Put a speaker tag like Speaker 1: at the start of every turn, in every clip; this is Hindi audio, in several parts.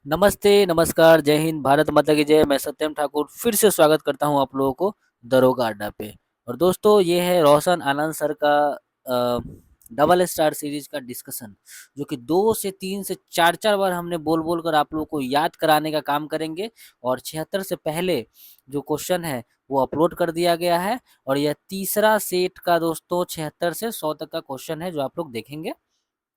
Speaker 1: नमस्ते, नमस्कार, जय हिंद, भारत माता की जय। मैं सत्यम ठाकुर फिर से स्वागत करता हूँ आप लोगों को दरोगा अड्डा पे। और दोस्तों ये है रोशन आनंद सर का अ, डबल स्टार सीरीज का डिस्कशन, जो कि 2 से 3 से 4-4 बार हमने बोल-बोल कर आप लोगों को याद कराने का काम करेंगे। और 76 से पहले जो क्वेश्चन है वो अपलोड कर दिया गया है। और यह तीसरा सेट का दोस्तों 76 से 100 तक का क्वेश्चन है जो आप लोग देखेंगे।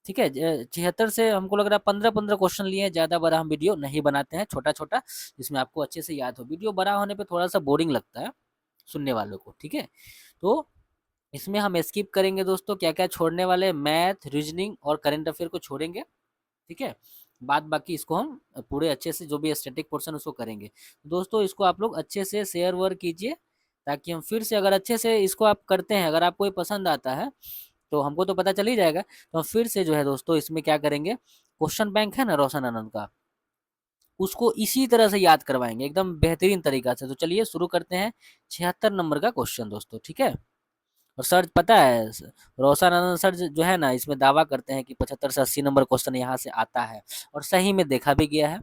Speaker 1: ठीक है, 76 से हमको लग रहा है 15-15 क्वेश्चन लिए हैं। ज़्यादा बड़ा हम वीडियो नहीं बनाते हैं, छोटा-छोटा जिसमें आपको अच्छे से याद हो। वीडियो बड़ा होने पे थोड़ा-सा बोरिंग लगता है सुनने वालों को, ठीक है? तो इसमें हम स्किप करेंगे दोस्तों, क्या-क्या छोड़ने वाले हैं, मैथ, रीजनिंग और करंट अफेयर को छोड़ेंगे, ठीक है? बाद बाकी इसको हम पूरे अच्छे से जो भी स्टैटिक पोर्शन उसको करेंगे। दोस्तों इसको आप लोग अच्छे से शेयर-वेयर कीजिए, ताकि हम फिर से अगर अच्छे से इसको आप करते हैं, अगर आपको ये पसंद आता है तो हमको तो पता चल ही जाएगा। तो हम फिर से जो है दोस्तों इसमें क्या करेंगे, क्वेश्चन बैंक है ना रोशन आनंद का, उसको इसी तरह से याद करवाएंगे एकदम बेहतरीन तरीका से। तो चलिए शुरू करते हैं 76 नंबर का क्वेश्चन दोस्तों, ठीक है? और सर पता है रोशन आनंद सर जो है ना, इसमें दावा करते हैं कि 75 से 80 नंबर क्वेश्चन यहाँ से आता है, और सही में देखा भी गया है।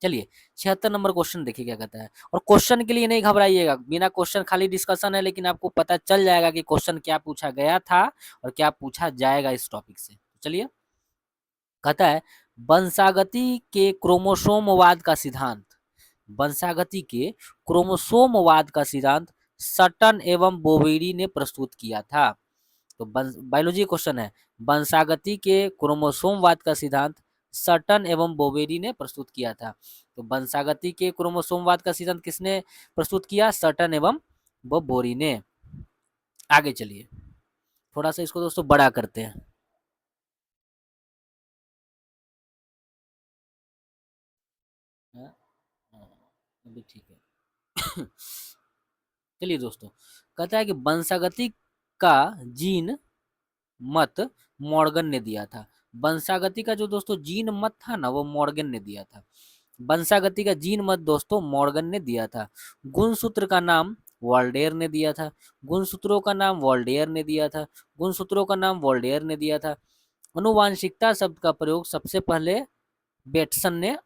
Speaker 1: चलिए 76 नंबर क्वेश्चन देखिए क्या कहता है। और क्वेश्चन के लिए नहीं घबराइएगा, बिना क्वेश्चन खाली डिस्कशन है, लेकिन आपको पता चल जाएगा कि क्वेश्चन क्या पूछा गया था और क्या पूछा जाएगा इस टॉपिक से। चलिए कहता है, वंशागति के क्रोमोसोमवाद का सिद्धांत, वंशागति के क्रोमोसोमवाद का सिद्धांत सटन एवं बोवेरी ने प्रस्तुत किया था। तो बायोलॉजी क्वेश्चन है, वंशागति के क्रोमोसोमवाद का सिद्धांत सटन एवं बोवेरी ने प्रस्तुत किया था। तो वंशागति के क्रोमोसोमवाद का सिद्धांत किसने प्रस्तुत किया? सटन एवं बोवेरी ने। आगे चलिए, थोड़ा सा इसको दोस्तों बड़ा करते हैं। हाँ, हाँ, अभी ठीक है। चलिए दोस्तों, कहता है कि वंशागति का जीन मत मॉर्गन ने दिया था। वंशागति का जो दोस्तों जीन मत था ना, वो मॉर्गन ने दिया था। वंशागति का जीन मत दोस्तों मॉर्गन ने दिया था। गुणसूत्र का नाम वॉल्डेयर ने दिया था। गुणसूत्रों का नाम वॉल्डेयर ने दिया था। गुणसूत्रों का नाम वॉल्डेयर ने दिया था। अनुवांशिकता शब्द का प्रयोग सबसे पहले बेटसन ने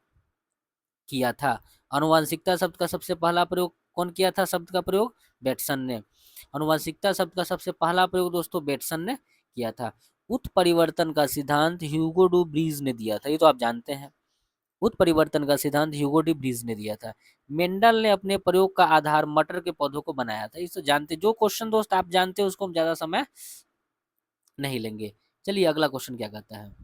Speaker 1: किया था। अनुवांशिकता शब्द का सबसे पहला प्रयोग कौन किया था? शब्द का प्रयोग बेटसन ने। अनुवांशिकता शब्द का सबसे पहला प्रयोग दोस्तों बेटसन ने किया था। उत्परिवर्तन का सिद्धांत ह्यूगो डू ब्रीज ने दिया था, ये तो आप जानते हैं। उत्परिवर्तन का सिद्धांत ह्यूगो डी ब्रीज ने दिया था। मेंडल ने अपने प्रयोग का आधार मटर के पौधों को बनाया था। इसे जानते, जो क्वेश्चन दोस्त आप जानते हैं उसको हम ज्यादा समय नहीं लेंगे। चलिए अगला क्वेश्चन क्या कहता है।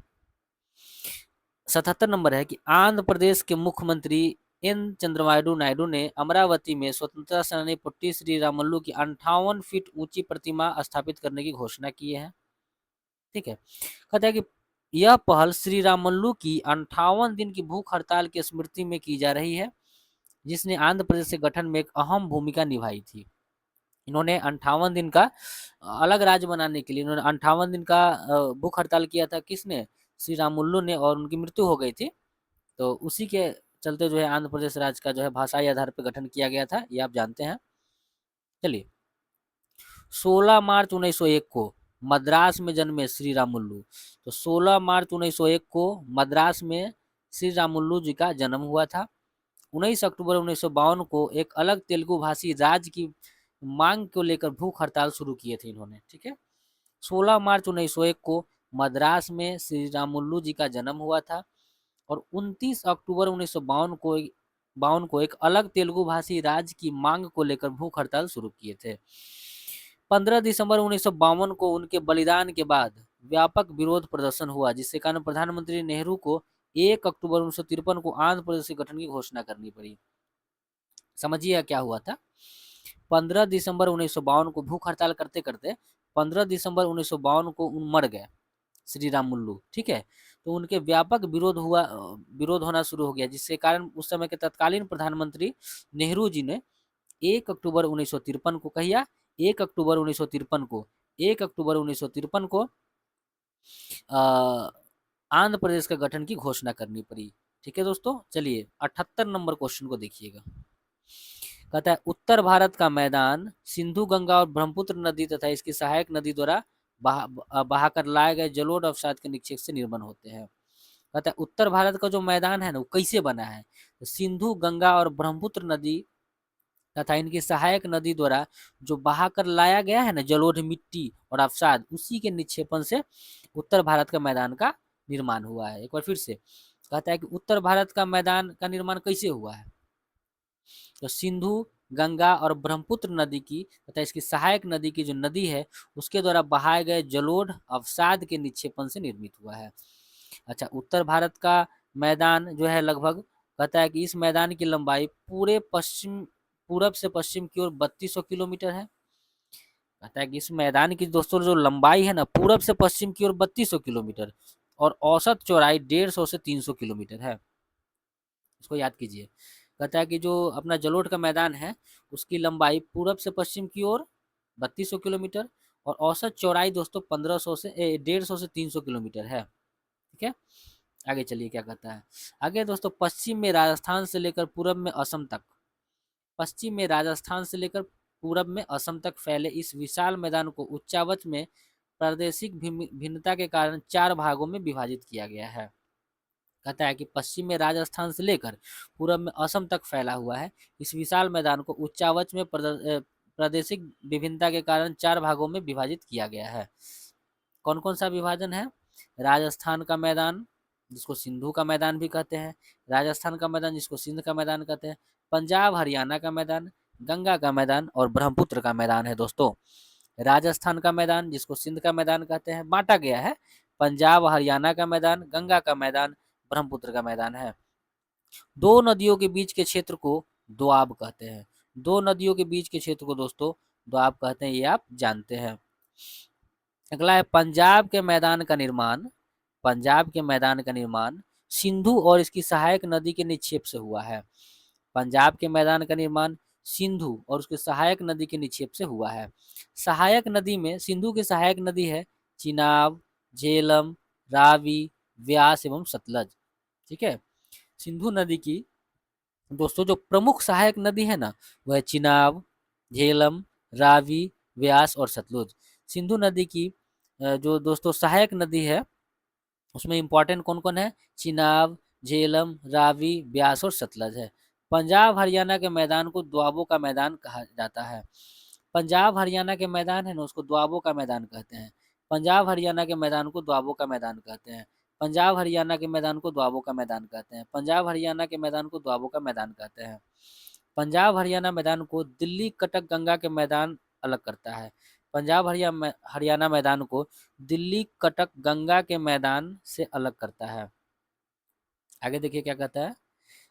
Speaker 1: 77 नंबर है कि आंध्र प्रदेश के मुख्यमंत्री एन चंद्रबाबू नायडू ने अमरावती में स्वतंत्रता सेनानी पुट्टी श्री रामुलु की 58 फीट ऊंची प्रतिमा स्थापित करने की घोषणा की है। ठीक है, कहता है कि यह पहल श्री रामुलु की 58 दिन की भूख हड़ताल की स्मृति में की जा रही है, जिसने आंध्र प्रदेश के गठन में एक अहम भूमिका निभाई थी। इन्होंने 58 दिन का अलग राज्य बनाने के लिए इन्होंने 58 दिन का भूख हड़ताल किया था। किसने? श्री रामुलु ने, और उनकी मृत्यु हो गई थी। तो उसी के चलते जो है आंध्र प्रदेश राज्य का जो है भाषाई आधार पर गठन किया गया था, ये आप जानते हैं। चलिए 16 मार्च 1901 को मद्रास में जन्मे श्री रामुलु। तो 16 मार्च 1901 को मद्रास में श्री रामुलु जी का जन्म हुआ था। 19 अक्टूबर 1952 को एक अलग तेलुगु भाषी राज्य की मांग को लेकर भूख हड़ताल शुरू किए थे इन्होंने। ठीक है, 16 मार्च 1901 को मद्रास में श्री रामुलु जी का जन्म हुआ था, और 29 अक्टूबर 1952 को एक अलग तेलुगु भाषी राज्य की मांग को लेकर भूख हड़ताल शुरू किए थे। 15 दिसंबर 1952 को उनके बलिदान के बाद व्यापक विरोध प्रदर्शन हुआ, जिसके कारण प्रधानमंत्री नेहरू को 1 अक्टूबर 1953 को आंध्र प्रदेश के गठन की घोषणा करनी पड़ी। समझिए क्या हुआ था। 15 दिसंबर 1952 को भूख हड़ताल करते करते 15 दिसंबर 1952 को मर गए श्री रामुलु। ठीक है, तो उनके व्यापक विरोध होना शुरू हो गया, जिसके कारण उस समय के तत्कालीन प्रधानमंत्री नेहरू जी ने 1 अक्टूबर 1953 को, कहिया 1 अक्टूबर 1953 को, 1 अक्टूबर 1953 को आंध्र प्रदेश का गठन की घोषणा करनी पड़ी। ठीक है दोस्तों, चलिए 78 नंबर क्वेश्चन को देखिएगा। कहता है, उत्तर भारत का मैदान सिंधु, गंगा और ब्रह्मपुत्र नदी तथा इसकी सहायक नदी द्वारा बहाकर लाए गए जलोढ़ अवसाद के निक्षेप से निर्माण होते हैं। कहता है उत्तर भारत का जो मैदान है ना वो कैसे बना है, तो सिंधु, गंगा और ब्रह्मपुत्र नदी तथा इनकी सहायक नदी द्वारा जो बहाकर लाया गया है ना जलोढ़, मिट्टी और अवसाद, उसी के निक्षेपण से उत्तर भारत का मैदान का निर्माण हुआ है। एक बार फिर से कहता है कि उत्तर भारत का मैदान का निर्माण कैसे हुआ है, तो सिंधु, गंगा और ब्रह्मपुत्र नदी की तथा इसकी सहायक नदी की जो नदी है उसके द्वारा बहाए गए जलोढ़, अवसाद के निक्षेपण से निर्मित हुआ है। अच्छा, उत्तर भारत का मैदान जो है लगभग, कहता है कि इस मैदान की लंबाई पूरे पूरब से पश्चिम की ओर 3200 किलोमीटर है। कहता है कि इस मैदान की दोस्तों जो लंबाई है ना पूरब से पश्चिम की ओर 3200 किलोमीटर और औसत चौड़ाई 150 से 300 किलोमीटर है। इसको याद कीजिए। कहता है कि जो अपना जलोढ़ का मैदान है उसकी लंबाई पूरब से पश्चिम की ओर 3200 किलोमीटर और औसत चौड़ाई दोस्तों 1500 से 150 से 300 किलोमीटर है। ठीक है, आगे चलिए क्या कहता है। आगे दोस्तों, पश्चिम में राजस्थान से लेकर पूरब में असम तक, पश्चिम में राजस्थान से लेकर पूरब में असम तक फैले इस विशाल मैदान को उच्चावच में प्रादेशिक भिन्नता के कारण 4 भागों में विभाजित किया गया है। कहता है कि पश्चिम में राजस्थान से लेकर पूरब में असम तक फैला हुआ है इस विशाल मैदान को उच्चावच में प्रादेशिक विभिन्नता के कारण 4 भागों में विभाजित किया गया है। कौन कौन सा विभाजन है? राजस्थान का मैदान जिसको सिंधु का मैदान भी कहते हैं, राजस्थान का मैदान जिसको सिंध का मैदान कहते हैं, पंजाब हरियाणा का मैदान, गंगा का मैदान और ब्रह्मपुत्र का मैदान है दोस्तों। राजस्थान का मैदान जिसको सिंध का मैदान कहते हैं बांटा गया है, पंजाब हरियाणा का मैदान, गंगा का मैदान, ब्रह्मपुत्र का मैदान है। दो नदियों के बीच के क्षेत्र को दोआब कहते हैं। दो नदियों के बीच के क्षेत्र को दोस्तों दोआब कहते हैं, ये आप जानते हैं। अगला है पंजाब के मैदान का निर्माण, पंजाब के मैदान का निर्माण सिंधु और इसकी सहायक नदी के निक्षेप से हुआ है। पंजाब के मैदान का निर्माण सिंधु और उसके सहायक नदी के निक्षेप से हुआ है। सहायक नदी में सिंधु की सहायक नदी है चिनाब, झेलम, रावी, व्यास एवं सतलज। ठीक है, सिंधु नदी की दोस्तों जो प्रमुख सहायक नदी है ना वह है चिनाब, झेलम, रावी, व्यास और सतलुज। सिंधु नदी की जो दोस्तों सहायक नदी है उसमें इंपॉर्टेंट कौन कौन है? चिनाब, झेलम, रावी, व्यास और सतलज है। पंजाब हरियाणा के मैदान को दोआबों का मैदान कहा जाता है। पंजाब हरियाणा के मैदान है ना उसको दोआबों का मैदान कहते हैं। पंजाब हरियाणा के मैदान को दोआबों का मैदान कहते हैं। पंजाब हरियाणा के मैदान को दोआबों का मैदान कहते हैं। पंजाब हरियाणा के मैदान को दोआबों का मैदान कहते हैं। पंजाब हरियाणा मैदान को दिल्ली कटक गंगा के मैदान अलग करता है। पंजाब हरियाणा मैदान को दिल्ली कटक गंगा के मैदान से अलग करता है। आगे देखिए क्या कहता है।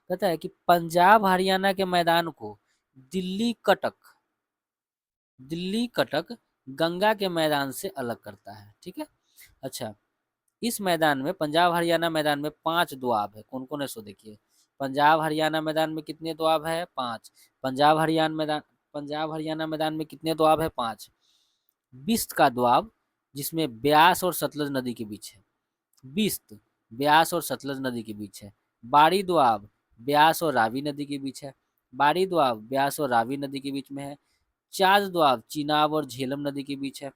Speaker 1: कहता है कि पंजाब हरियाणा के मैदान को दिल्ली कटक गंगा के मैदान से अलग करता है। ठीक है, अच्छा, इस मैदान में पंजाब हरियाणा मैदान में 5 दोआब है। कौन कौन है सो देखिए। पंजाब हरियाणा मैदान में कितने दोआब है? 5। पंजाब हरियाणा मैदान में कितने दोआब है? 5। बिस्त का दोआब जिसमें ब्यास और सतलज नदी के बीच है, बिस्त ब्यास और सतलज नदी के बीच है। बाड़ी दोआब ब्यास और रावी नदी के बीच है, बाड़ी दोआब ब्यास और रावी नदी के बीच में है। चाज दोआब चिनाब और झेलम नदी के बीच है,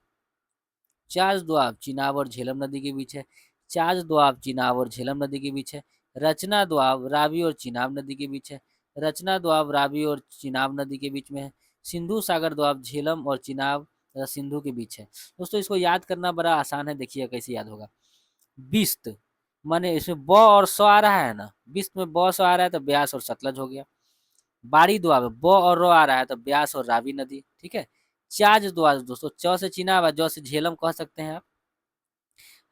Speaker 1: चाज दोआब चिनाब और झेलम नदी के बीच है। चाज दोआब चिनाब और झेलम नदी के बीच है। रचना दोआब रावी और चिनाब नदी के बीच है, रचना दोआब रावी और चिनाब नदी के बीच में है। सिंधु सागर दोआब झेलम और चिनाब तथा सिंधु के बीच है। दोस्तों इसको याद करना बड़ा आसान है, देखिए कैसे याद होगा। बिस्त माने इसमें ब और स आ रहा है ना, बिस्त में ब स आ रहा है तो ब्यास और सतलज हो गया। बाड़ी दोआब ब और रो आ रहा है तो ब्यास और रावी नदी। ठीक है, चाज दोआब दोस्तों च से चिनाब ज से झेलम कह सकते हैं आप।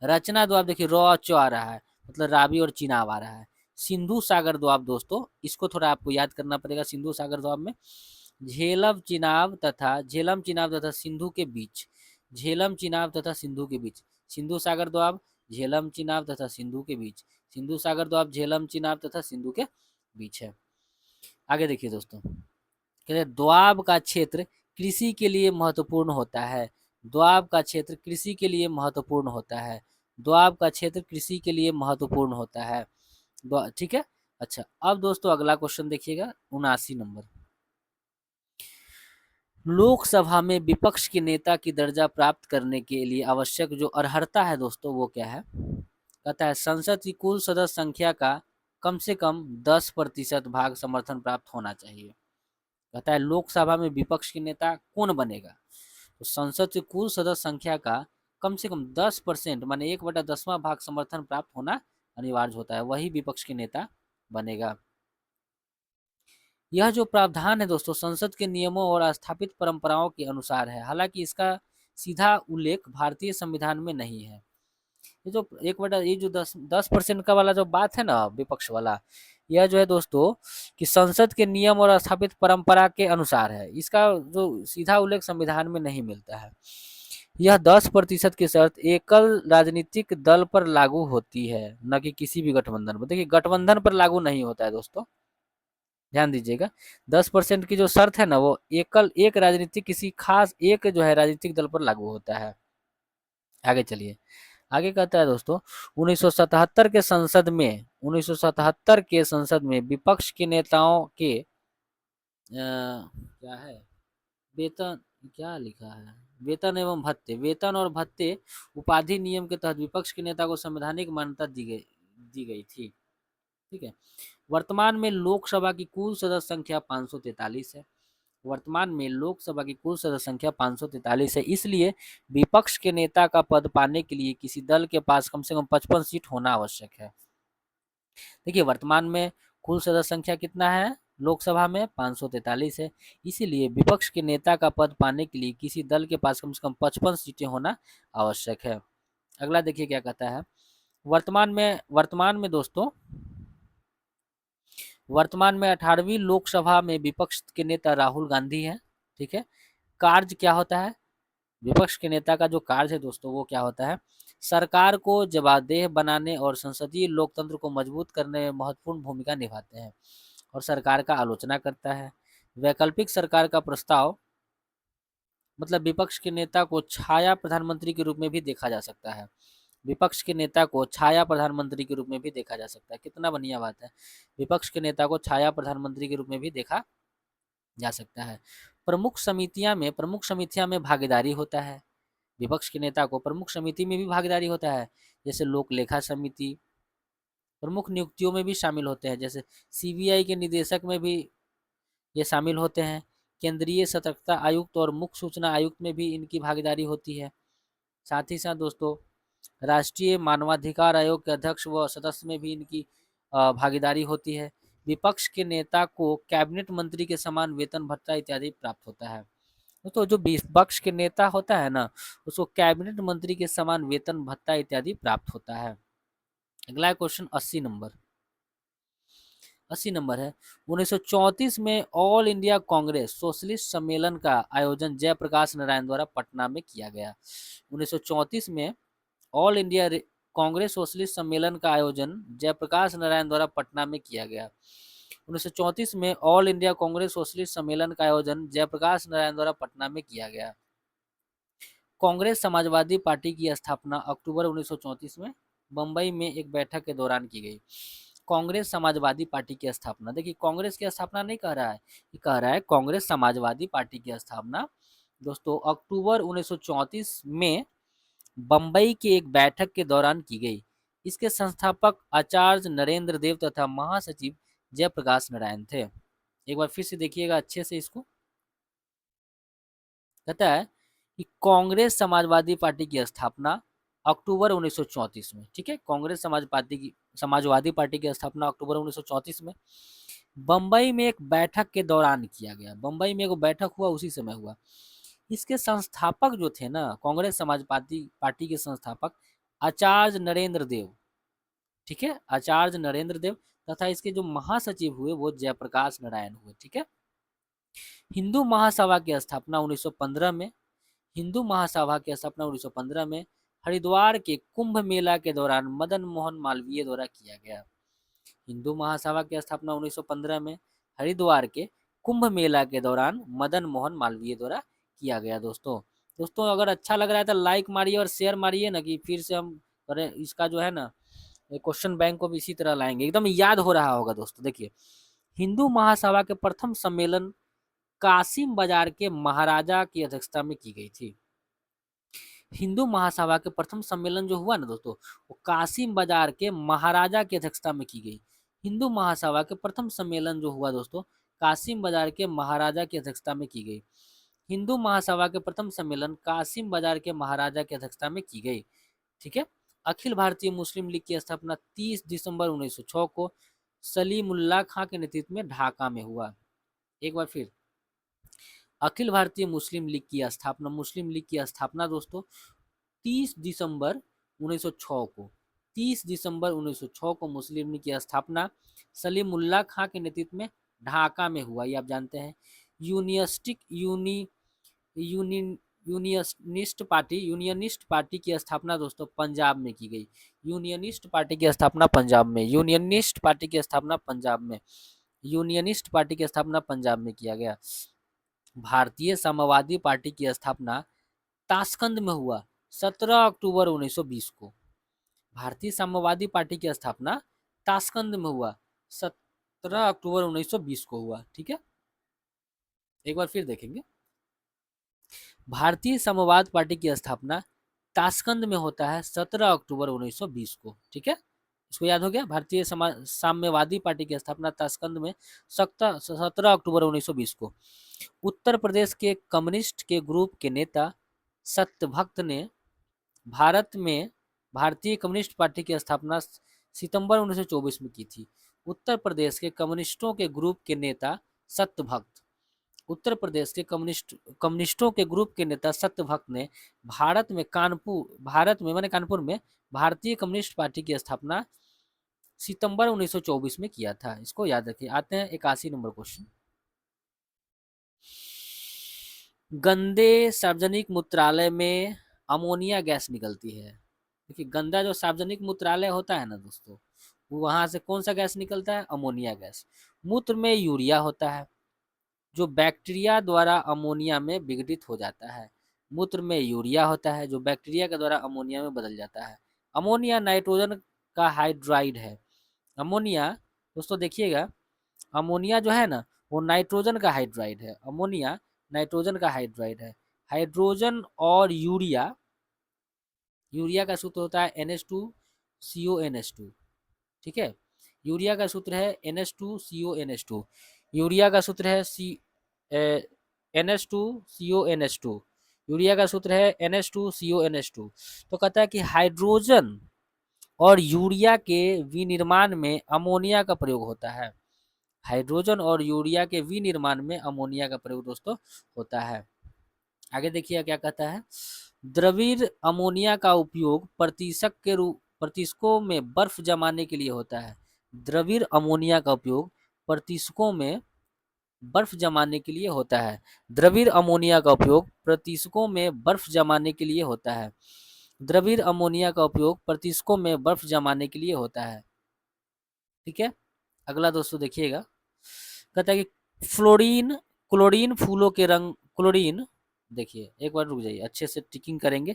Speaker 1: रचना दोआब देखिए रो और च आ रहा है मतलब रावी और चिनाब आ रहा है। सिंधु सागर दोआब दोस्तों इसको थोड़ा आपको याद करना पड़ेगा। सिंधु सागर दोआब में झेलम चिनाब तथा सिंधु के बीच, झेलम चिनाब तथा सिंधु के बीच। सिंधु सागर दोआब झेलम चिनाब तथा सिंधु के बीच, सिंधु सागर दोआब झेलम चिनाब तथा सिंधु के बीच है। आगे देखिए दोस्तों, कहते हैं दोआब का क्षेत्र कृषि के लिए महत्वपूर्ण होता है। दोआब का क्षेत्र कृषि के लिए महत्वपूर्ण होता है। दोआब का क्षेत्र कृषि के लिए महत्वपूर्ण होता है। ठीक है, अच्छा, अब दोस्तों अगला क्वेश्चन देखिएगा 79 नंबर। लोकसभा में विपक्ष के नेता की दर्जा प्राप्त करने के लिए आवश्यक जो अर्हता है दोस्तों वो क्या है? कहता है संसद की कुल सदस्य संख्या का कम से कम 10% भाग समर्थन प्राप्त होना चाहिए। कहता है लोकसभा में विपक्ष के नेता कौन बनेगा? तो संसद की कुल सदस्य संख्या का कम से कम 10% माने 1/10वां भाग समर्थन प्राप्त होना अनिवार्य होता है, वही विपक्ष के नेता बनेगा। यह जो प्रावधान है दोस्तों संसद के नियमों और स्थापित परंपराओं के अनुसार है, हालांकि इसका सीधा उल्लेख भारतीय संविधान में नहीं है। ये जो ये जो 10% का वाला जो बात है ना विपक्ष वाला, यह जो है दोस्तों कि संसद के नियम और स्थापित परंपरा के अनुसार है, इसका जो सीधा उल्लेख संविधान में नहीं मिलता है। यह 10% की शर्त एकल राजनीतिक दल पर लागू होती है, न कि किसी भी गठबंधन पर। देखिए गठबंधन पर लागू नहीं होता है दोस्तों, ध्यान दीजिएगा। 10% की जो शर्त है ना वो एक राजनीतिक किसी खास एक जो है राजनीतिक दल पर लागू होता है। आगे चलिए, आगे कहता है दोस्तों 1977 के संसद में 1977 के संसद में विपक्ष के नेताओं के क्या है वेतन, क्या लिखा है, वेतन एवं भत्ते, वेतन और भत्ते उपाधि नियम के तहत विपक्ष के नेता को संवैधानिक मान्यता दी गई थी। ठीक है। वर्तमान में लोकसभा की कुल सदस्य संख्या 543 है। वर्तमान में लोकसभा की कुल सदस्य संख्या 543 है, इसलिए विपक्ष के नेता का पद पाने के लिए किसी दल के पास कम से कम 55 सीट होना आवश्यक है। देखिए वर्तमान में कुल सदस्य संख्या कितना है लोकसभा में? 543 है, इसीलिए विपक्ष के नेता का पद पाने के लिए किसी दल के पास कम से कम 55 सीटें होना आवश्यक है। अगला देखिए क्या कहता है, वर्तमान में दोस्तों वर्तमान में 18वीं लोकसभा में विपक्ष के नेता राहुल गांधी हैं। ठीक है। कार्य क्या होता है? विपक्ष के नेता का जो कार्य है दोस्तों वो क्या होता है? सरकार को जवाबदेह बनाने और संसदीय लोकतंत्र को मजबूत करने में महत्वपूर्ण भूमिका निभाते हैं और सरकार का आलोचना करता है। वैकल्पिक सरकार का प्रस्ताव मतलब विपक्ष के नेता को छाया प्रधानमंत्री के रूप में भी देखा जा सकता है। विपक्ष के नेता को छाया प्रधानमंत्री के रूप में भी देखा जा सकता है। कितना बढ़िया बात है, विपक्ष के नेता को छाया प्रधानमंत्री के रूप में भी देखा जा सकता है। प्रमुख समितियां में भागीदारी होता है। विपक्ष के नेता को प्रमुख समिति में भी भागीदारी होता है, जैसे लोक लेखा समिति। प्रमुख नियुक्तियों में भी शामिल होते हैं, जैसे सीबीआई के निदेशक में भी ये शामिल होते हैं। केंद्रीय सतर्कता आयुक्त और मुख्य सूचना आयुक्त में भी इनकी भागीदारी होती है। साथ ही साथ दोस्तों राष्ट्रीय मानवाधिकार आयोग के अध्यक्ष व सदस्य में भी इनकी भागीदारी होती है। विपक्ष के नेता को कैबिनेट मंत्री के समान वेतन भत्ता इत्यादि प्राप्त होता है। तो जो विपक्ष के नेता होता है ना उसको कैबिनेट मंत्री के समान वेतन भत्ता इत्यादि प्राप्त होता है। अगला क्वेश्चन 80 नंबर है। 1934 में ऑल इंडिया कांग्रेस सोशलिस्ट सम्मेलन का आयोजन जयप्रकाश नारायण द्वारा पटना में किया गया। 1934 में ऑल इंडिया कांग्रेस सोशलिस्ट सम्मेलन का आयोजन जयप्रकाश नारायण द्वारा पटना में किया गया। 1934 में ऑल इंडिया कांग्रेस सोशलिस्ट सम्मेलन का आयोजन जयप्रकाश नारायण द्वारा पटना में किया गया। कांग्रेस समाजवादी पार्टी की स्थापना अक्टूबर 1934 में बंबई में एक बैठक के दौरान की गई। कांग्रेस समाजवादी पार्टी की स्थापना, देखिए कांग्रेस की स्थापना नहीं कह रहा है, ये कह रहा है कांग्रेस समाजवादी पार्टी की स्थापना दोस्तों अक्टूबर 1934 में बंबई के एक बैठक के दौरान की गई। इसके संस्थापक आचार्य नरेंद्र देव तथा महासचिव जयप्रकाश नारायण थे। एक बार फिर से देखिएगा अच्छे से इसको। कहता है कि कांग्रेस समाजवादी पार्टी की स्थापना अक्टूबर 1934 में, ठीक है, कांग्रेस समाजवादी पार्टी की स्थापना अक्टूबर 1934 में बंबई में एक बैठक के दौरान किया गया। बंबई में एक बैठक हुआ उसी समय हुआ। इसके संस्थापक जो थे ना कांग्रेस समाजवादी पार्टी के संस्थापक आचार्य नरेंद्र देव, ठीक है, आचार्य नरेंद्र देव तथा इसके जो महासचिव हुए वो जयप्रकाश नारायण हुए। ठीक है। हिंदू महासभा की स्थापना 1915 में हिंदू महासभा की स्थापना 1915 में हरिद्वार के कुंभ मेला के दौरान मदन मोहन मालवीय द्वारा किया गया। हिंदू महासभा की स्थापना 1915 में हरिद्वार के कुंभ मेला के दौरान मदन मोहन मालवीय द्वारा किया गया। दोस्तों अगर अच्छा लग रहा है तो लाइक मारिए और शेयर मारिए ना, कि फिर से हम करें इसका जो है ना क्वेश्चन बैंक को भी इसी तरह लाएंगे, एकदम याद हो रहा होगा दोस्तों। देखिए हिंदू महासभा के प्रथम सम्मेलन कासिम बाजार के महाराजा की अध्यक्षता में की गई थी। हिंदू महासभा के प्रथम सम्मेलन जो हुआ ना दोस्तों, वो कासिम बाजार के महाराजा की अध्यक्षता में की गई। हिंदू महासभा के प्रथम सम्मेलन जो हुआ दोस्तों, कासिम बाजार के महाराजा की अध्यक्षता में की गई। हिंदू महासभा के प्रथम सम्मेलन कासिम बाजार के महाराजा की अध्यक्षता में की गई। ठीक है। अखिल भारतीय मुस्लिम लीग की स्थापना 30 दिसंबर 1906 को सलीमुल्लाह खां के नेतृत्व में ढाका में हुआ। एक बार फिर, अखिल भारतीय मुस्लिम लीग की स्थापना दोस्तों 30 दिसंबर 1906 को 30 दिसंबर 1906 को मुस्लिम लीग की स्थापना सलीमुल्लाह खां के नेतृत्व में ढाका में हुआ। ये आप जानते हैं। यूनियनिस्ट पार्टी की स्थापना दोस्तों पंजाब में की गई। यूनियनिस्ट पार्टी की स्थापना पंजाब में यूनियनिस्ट पार्टी की स्थापना पंजाब में यूनियनिस्ट पार्टी की स्थापना पंजाब में किया गया। भारतीय समाजवादी पार्टी की स्थापना ताशकंद में हुआ 17 अक्टूबर 1920 को। भारतीय समाजवादी पार्टी की स्थापना ताशकंद में हुआ 17 अक्टूबर 1920 को हुआ। ठीक है, एक बार फिर देखेंगे। भारतीय समाजवाद पार्टी की स्थापना ताशकंद में होता है 17 अक्टूबर 1920 को। ठीक है, इसको याद हो गया। भारतीय साम्यवादी पार्टी की स्थापना ताशकंद में 17 अक्टूबर 1920 को। उत्तर प्रदेश के कम्युनिस्ट के ग्रुप के नेता सत्यभक्त ने भारत में भारतीय कम्युनिस्ट पार्टी की स्थापना सितंबर 1924 में की थी। उत्तर प्रदेश के कम्युनिस्टों के ग्रुप के नेता सत्यभक्त उत्तर प्रदेश के कम्युनिस्टों के ग्रुप के नेता सत्यभक्त ने भारत में कानपुर में भारतीय कम्युनिस्ट पार्टी की स्थापना सितंबर 1924 में किया था। इसको याद रखिए। आते हैं 81 नंबर क्वेश्चन। गंदे सार्वजनिक मूत्रालय में अमोनिया गैस निकलती है। देखिए, गंदा जो सार्वजनिक मूत्रालय होता है ना दोस्तों, वहां से कौन सा गैस निकलता है? Ammonia gas. मूत्र में यूरिया होता है जो बैक्टीरिया द्वारा अमोनिया में विघटित हो जाता है। मूत्र में यूरिया होता है जो बैक्टीरिया के द्वारा अमोनिया में बदल जाता है। अमोनिया नाइट्रोजन का हाइड्राइड है। अमोनिया दोस्तों देखिएगा, अमोनिया जो है ना, वो नाइट्रोजन का हाइड्राइड है। अमोनिया नाइट्रोजन का हाइड्राइड है। हाइड्रोजन और यूरिया का सूत्र होता है NH2CONH2। ठीक है, यूरिया का सूत्र है NH2CONH2। यूरिया का सूत्र है NH2CONH2। यूरिया का सूत्र है NH2CONH2। तो कहता है कि हाइड्रोजन और यूरिया के विनिर्माण में अमोनिया का प्रयोग होता है। हाइड्रोजन और यूरिया के विनिर्माण में अमोनिया का प्रयोग दोस्तों होता है। आगे देखिए क्या कहता है। द्रवित अमोनिया का उपयोग प्रतिशकों में बर्फ जमाने के लिए होता है। द्रवित अमोनिया का उपयोग प्रतिशकों में बर्फ जमाने के लिए होता है। द्रवित अमोनिया का उपयोग प्रतिशकों में बर्फ जमाने के लिए होता है। द्रवित अमोनिया का उपयोग प्रतिशकों में बर्फ जमाने के लिए होता है। ठीक है, अगला दोस्तों देखिएगा। कहता है कि क्लोरीन फूलों के रंग क्लोरीन देखिए, एक बार रुक जाइए, अच्छे से टिकिंग करेंगे।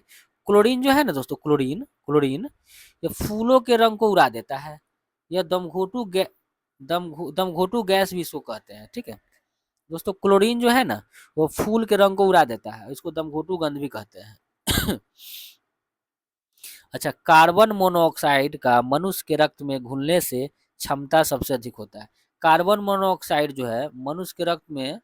Speaker 1: क्लोरीन जो है ना दोस्तों, क्लोरीन ये फूलों के रंग को उड़ा देता है। यह दमघोटू गैस भी इसको कहते हैं। ठीक है दोस्तों, क्लोरीन जो है ना, वो फूल के रंग को उड़ा देता है। इसको दमघोटू गंध भी कहते हैं। अच्छा, कार्बन मोनोऑक्साइड का मनुष्य के रक्त में घुलने से क्षमता सबसे अधिक होता है। कार्बन मोनोऑक्साइड जो है मनुष्य के रक्त में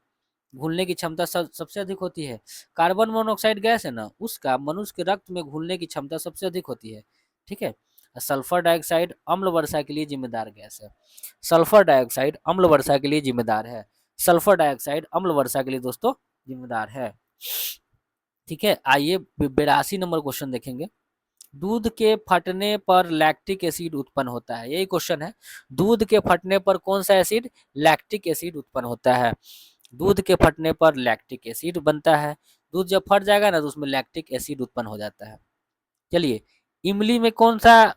Speaker 1: घुलने की क्षमता सबसे अधिक होती है। कार्बन मोनोऑक्साइड गैस है ना, उसका मनुष्य के रक्त में घुलने की क्षमता सबसे अधिक होती है। ठीक है, सल्फर डाइऑक्साइड अम्ल वर्षा के लिए जिम्मेदार गैस है। सल्फर डाइऑक्साइड अम्ल वर्षा के लिए जिम्मेदार है। सल्फर डाइऑक्साइड अम्ल वर्षा के लिए दोस्तों जिम्मेदार है। ठीक है, आइए 82 नंबर क्वेश्चन देखेंगे। दूध के फटने पर लैक्टिक एसिड उत्पन्न होता है। यही क्वेश्चन है। दूध के फटने पर कौन सा एसिड? लैक्टिक एसिड उत्पन्न होता है। दूध के फटने पर लैक्टिक एसिड बनता है। दूध जब फट जाएगा ना तो उसमें लैक्टिक एसिड उत्पन्न हो जाता है। चलिए, इमली में कौन सा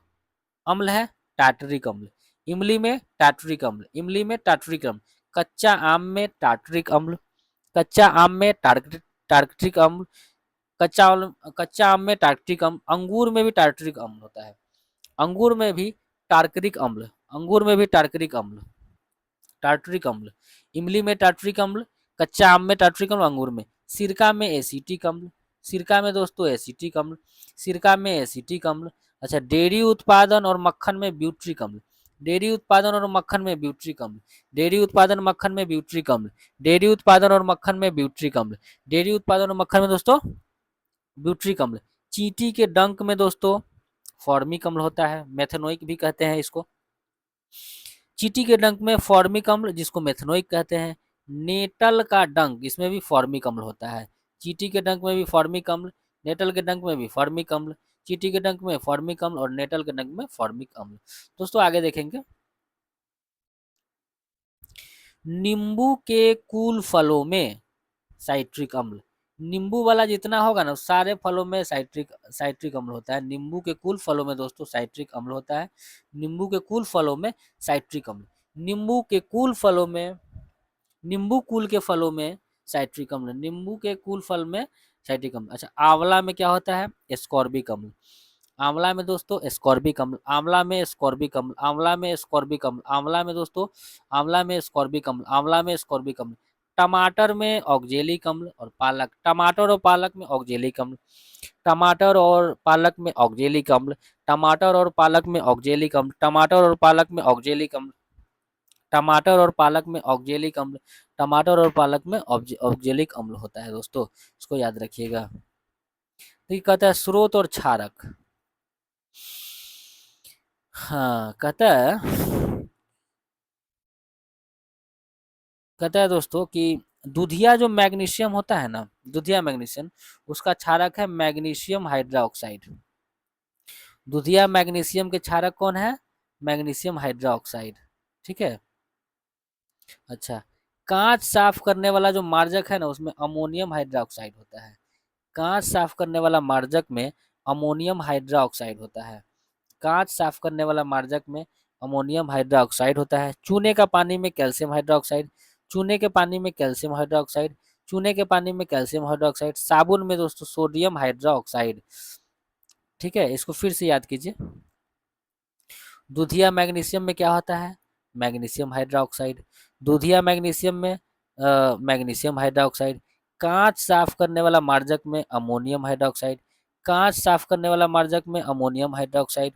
Speaker 1: अम्ल है? टार्टरिक अम्ल। इमली में टार्टरिक अम्ल। इमली में टार्टरिक अम्ल। कच्चा आम में टार्टरिक अम्ल। कच्चा आम में टार्टरिक अम्ल। कच्चा आम में टार्टरिक अम्ल। अंगूर में भी टार्टरिक अम्ल होता है। अंगूर में भी टार्टरिक अम्ल। अंगूर में भी टार्टरिक अम्ल। टार्टरिक अम्ल। इमली में टार्टरिक अम्ल, कच्चा आम में टार्टरिक अम्ल, अंगूर में। सिरका में एसिटिक अम्ल। सिरका में दोस्तों एसिटिक अम्ल, सिरका में एसिटिक अम्ल। अच्छा, डेयरी उत्पादन और मक्खन में ब्यूट्रिक अम्ल, डेयरी उत्पादन और मक्खन में ब्यूट्रिक अम्ल, डेयरी उत्पादन मक्खन में ब्यूट्रिक अम्ल, डेयरी उत्पादन और मक्खन में ब्यूट्रिक अम्ल, डेयरी उत्पादन और मक्खन में दोस्तों ब्यूट्रिक अम्ल। चींटी के डंक में दोस्तों फॉर्मिक अम्ल होता है, मेथनोइक भी कहते हैं इसको। चींटी के डंक में फॉर्मिक अम्ल जिसको मेथनोइक कहते हैं। नेटल का डंक, इसमें भी फॉर्मिक अम्ल होता है। चींटी के डंक में भी फॉर्मिक अम्ल, नेटल के डंक में भी फॉर्मिक अम्ल, चींटी के डंक में फॉर्मिक अम्ल और नेटल के डंक में फॉर्मिक अम्ल। दोस्तों आगे देखेंगे, नींबू के कुल फलों में साइट्रिक अम्ल, नींबू वाला जितना होगा ना सारे फलों में साइट्रिक साइट्रिक अम्ल होता है। नींबू के कुल फलों में दोस्तों साइट्रिक अम्ल होता है। नींबू के कुल फलों में साइट्रिक अम्ल, नींबू के कुल फलों में, नींबू कुल के फलों में साइट्रिक अम्ल, नींबू के कुल फल में साइट्रिक अम्ल। अच्छा, आंवला में क्या होता है? एस्कॉर्बिक अम्ल, आंवला में दोस्तों एस्कॉर्बिक अम्ल, आंवला में एस्कॉर्बिक अम्ल, आंवला में एस्कॉर्बिक अम्ल, आंवला में दोस्तों, आंवला में एस्कॉर्बिक अम्ल, आंवला में एस्कॉर्बिक अम्ल। टमाटर में ऑक्जेलिक अम्ल और पालक, टमाटर और पालक में ऑक्जेलिक अम्ल, टमाटर और पालक में ऑक्जेलिक अम्ल, टमाटर और पालक में ऑक्जेलिक अम्ल, टमाटर और पालक में ऑक्जेलिक अम्ल, टमाटर और पालक में ऑक्जेलिक अम्ल, टमाटर और पालक में ऑक्जेलिक अम्ल होता है दोस्तों, इसको याद रखिएगा। तो ये कहता है स्रोत और क्षारक, हाँ कहता है दोस्तों कि दूधिया जो मैग्नीशियम होता है ना, दूधिया मैग्नीशियम, उसका क्षारक है मैग्नीशियम हाइड्रोक्साइड। दूधिया मैग्नीशियम के क्षारक कौन है? Magnesium hydroxide. ठीक है। अच्छा, कांच साफ करने वाला जो मार्जक है ना उसमें अमोनियम हाइड्रोक्साइड होता है। कांच साफ करने वाला मार्जक में अमोनियम हाइड्रोक्साइड होता है। कांच साफ करने वाला मार्जक में अमोनियम हाइड्रोक्साइड होता है। चूने का पानी में कैल्शियम हाइड्रोक्साइड, चूने के पानी में कैल्शियम हाइड्रोक्साइड, चूने के पानी में कैल्शियम हाइड्रोक्साइड, साबुन में दोस्तों सोडियम हाइड्रोक्साइड। ठीक है, इसको फिर से याद कीजिए। दूधिया मैग्नीशियम में क्या होता है? Magnesium hydroxide. दूधिया मैग्नीशियम में मैग्नीशियम हाइड्रोक्साइड। कांच साफ करने वाला मार्जक में अमोनियम हाइड्रोक्साइड, कांच साफ करने वाला मार्जक में अमोनियम हाइड्रोक्साइड,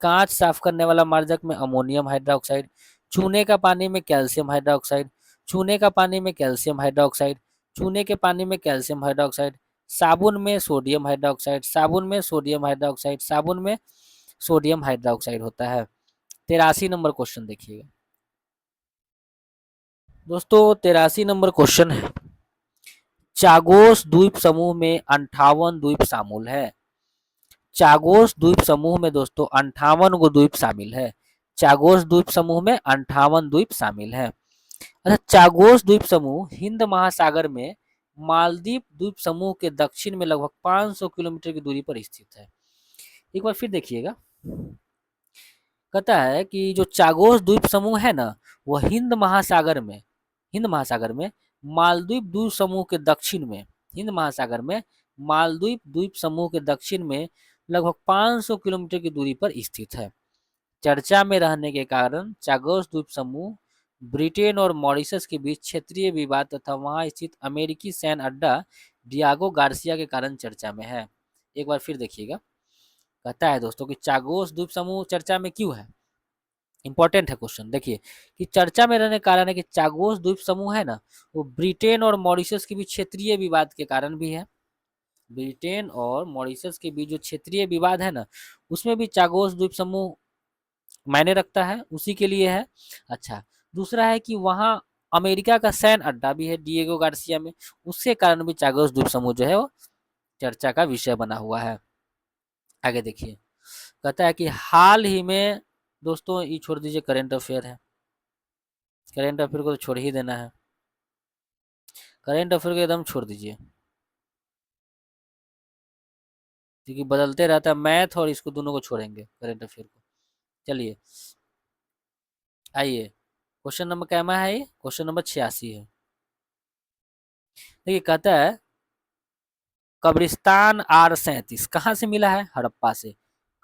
Speaker 1: कांच साफ करने वाला मार्जक में अमोनियम हाइड्रोक्साइड। चूने का पानी में कैल्शियम हाइड्रोक्साइड, चूने का पानी में कैल्शियम हाइड्रोक्साइड, चूने के पानी में कैल्शियम हाइड्रोक्साइड। साबुन में सोडियम हाइड्रोक्साइड, साबुन में सोडियम हाइड्रोक्साइड, साबुन में सोडियम हाइड्रोक्साइड होता है। 83 नंबर क्वेश्चन देखिएगा दोस्तों। 83 नंबर क्वेश्चन है, चागोस द्वीप समूह में 58 द्वीप शामिल है। चागोस द्वीप समूह में दोस्तों 58 गो द्वीप शामिल है। चागोस द्वीप समूह में 58 द्वीप शामिल है। अच्छा, चागोस द्वीप समूह हिंद महासागर में मालदीव द्वीप समूह के दक्षिण में लगभग 500 किलोमीटर की दूरी पर स्थित है। एक बार फिर देखिएगा, कहता है कि जो चागोस द्वीप समूह है ना वो हिंद महासागर में मालदीव द्वीप समूह के दक्षिण में, हिंद महासागर में मालदीव द्वीप समूह के दक्षिण में लगभग 500 किलोमीटर की दूरी पर स्थित है। चर्चा में रहने के कारण चागोस द्वीप समूह ब्रिटेन और मॉरिशस के बीच क्षेत्रीय विवाद तथा वहां स्थित अमेरिकी सैन्य अड्डा डियागो गार्सिया के कारण चर्चा में है। एक बार फिर देखिएगा, कहता है दोस्तों कि चागोस द्वीप समूह चर्चा में क्यों है। इंपॉर्टेंट है क्वेश्चन, देखिए कि चर्चा में रहने का कारण है कि चागोस द्वीप समूह है ना वो ब्रिटेन और मॉरिशस के बीच क्षेत्रीय विवाद के कारण भी है। ब्रिटेन और मॉरिशस के बीच जो क्षेत्रीय विवाद है ना उसमें भी चागोस द्वीप समूह मायने रखता है, उसी के लिए है। अच्छा, दूसरा है कि वहाँ अमेरिका का सैन्य अड्डा भी है डिएगो गार्सिया में, उसके कारण भी चागोस द्वीप समूह जो है वो चर्चा का विषय बना हुआ है। आगे देखिए, कहता है कि हाल ही में, दोस्तों ये छोड़ दीजिए, करेंट अफेयर है, करेंट अफेयर को तो छोड़ ही देना है, करेंट अफेयर को एकदम छोड़ दीजिए क्योंकि बदलते रहता है मैथ और इसको दोनों को छोड़ेंगे करेंट अफेयर को। चलिए आइए, क्वेश्चन नंबर क्या है? ये क्वेश्चन नंबर 86 है। देखिए कहता है कब्रिस्तान R37 कहाँ से मिला है? हड़प्पा से।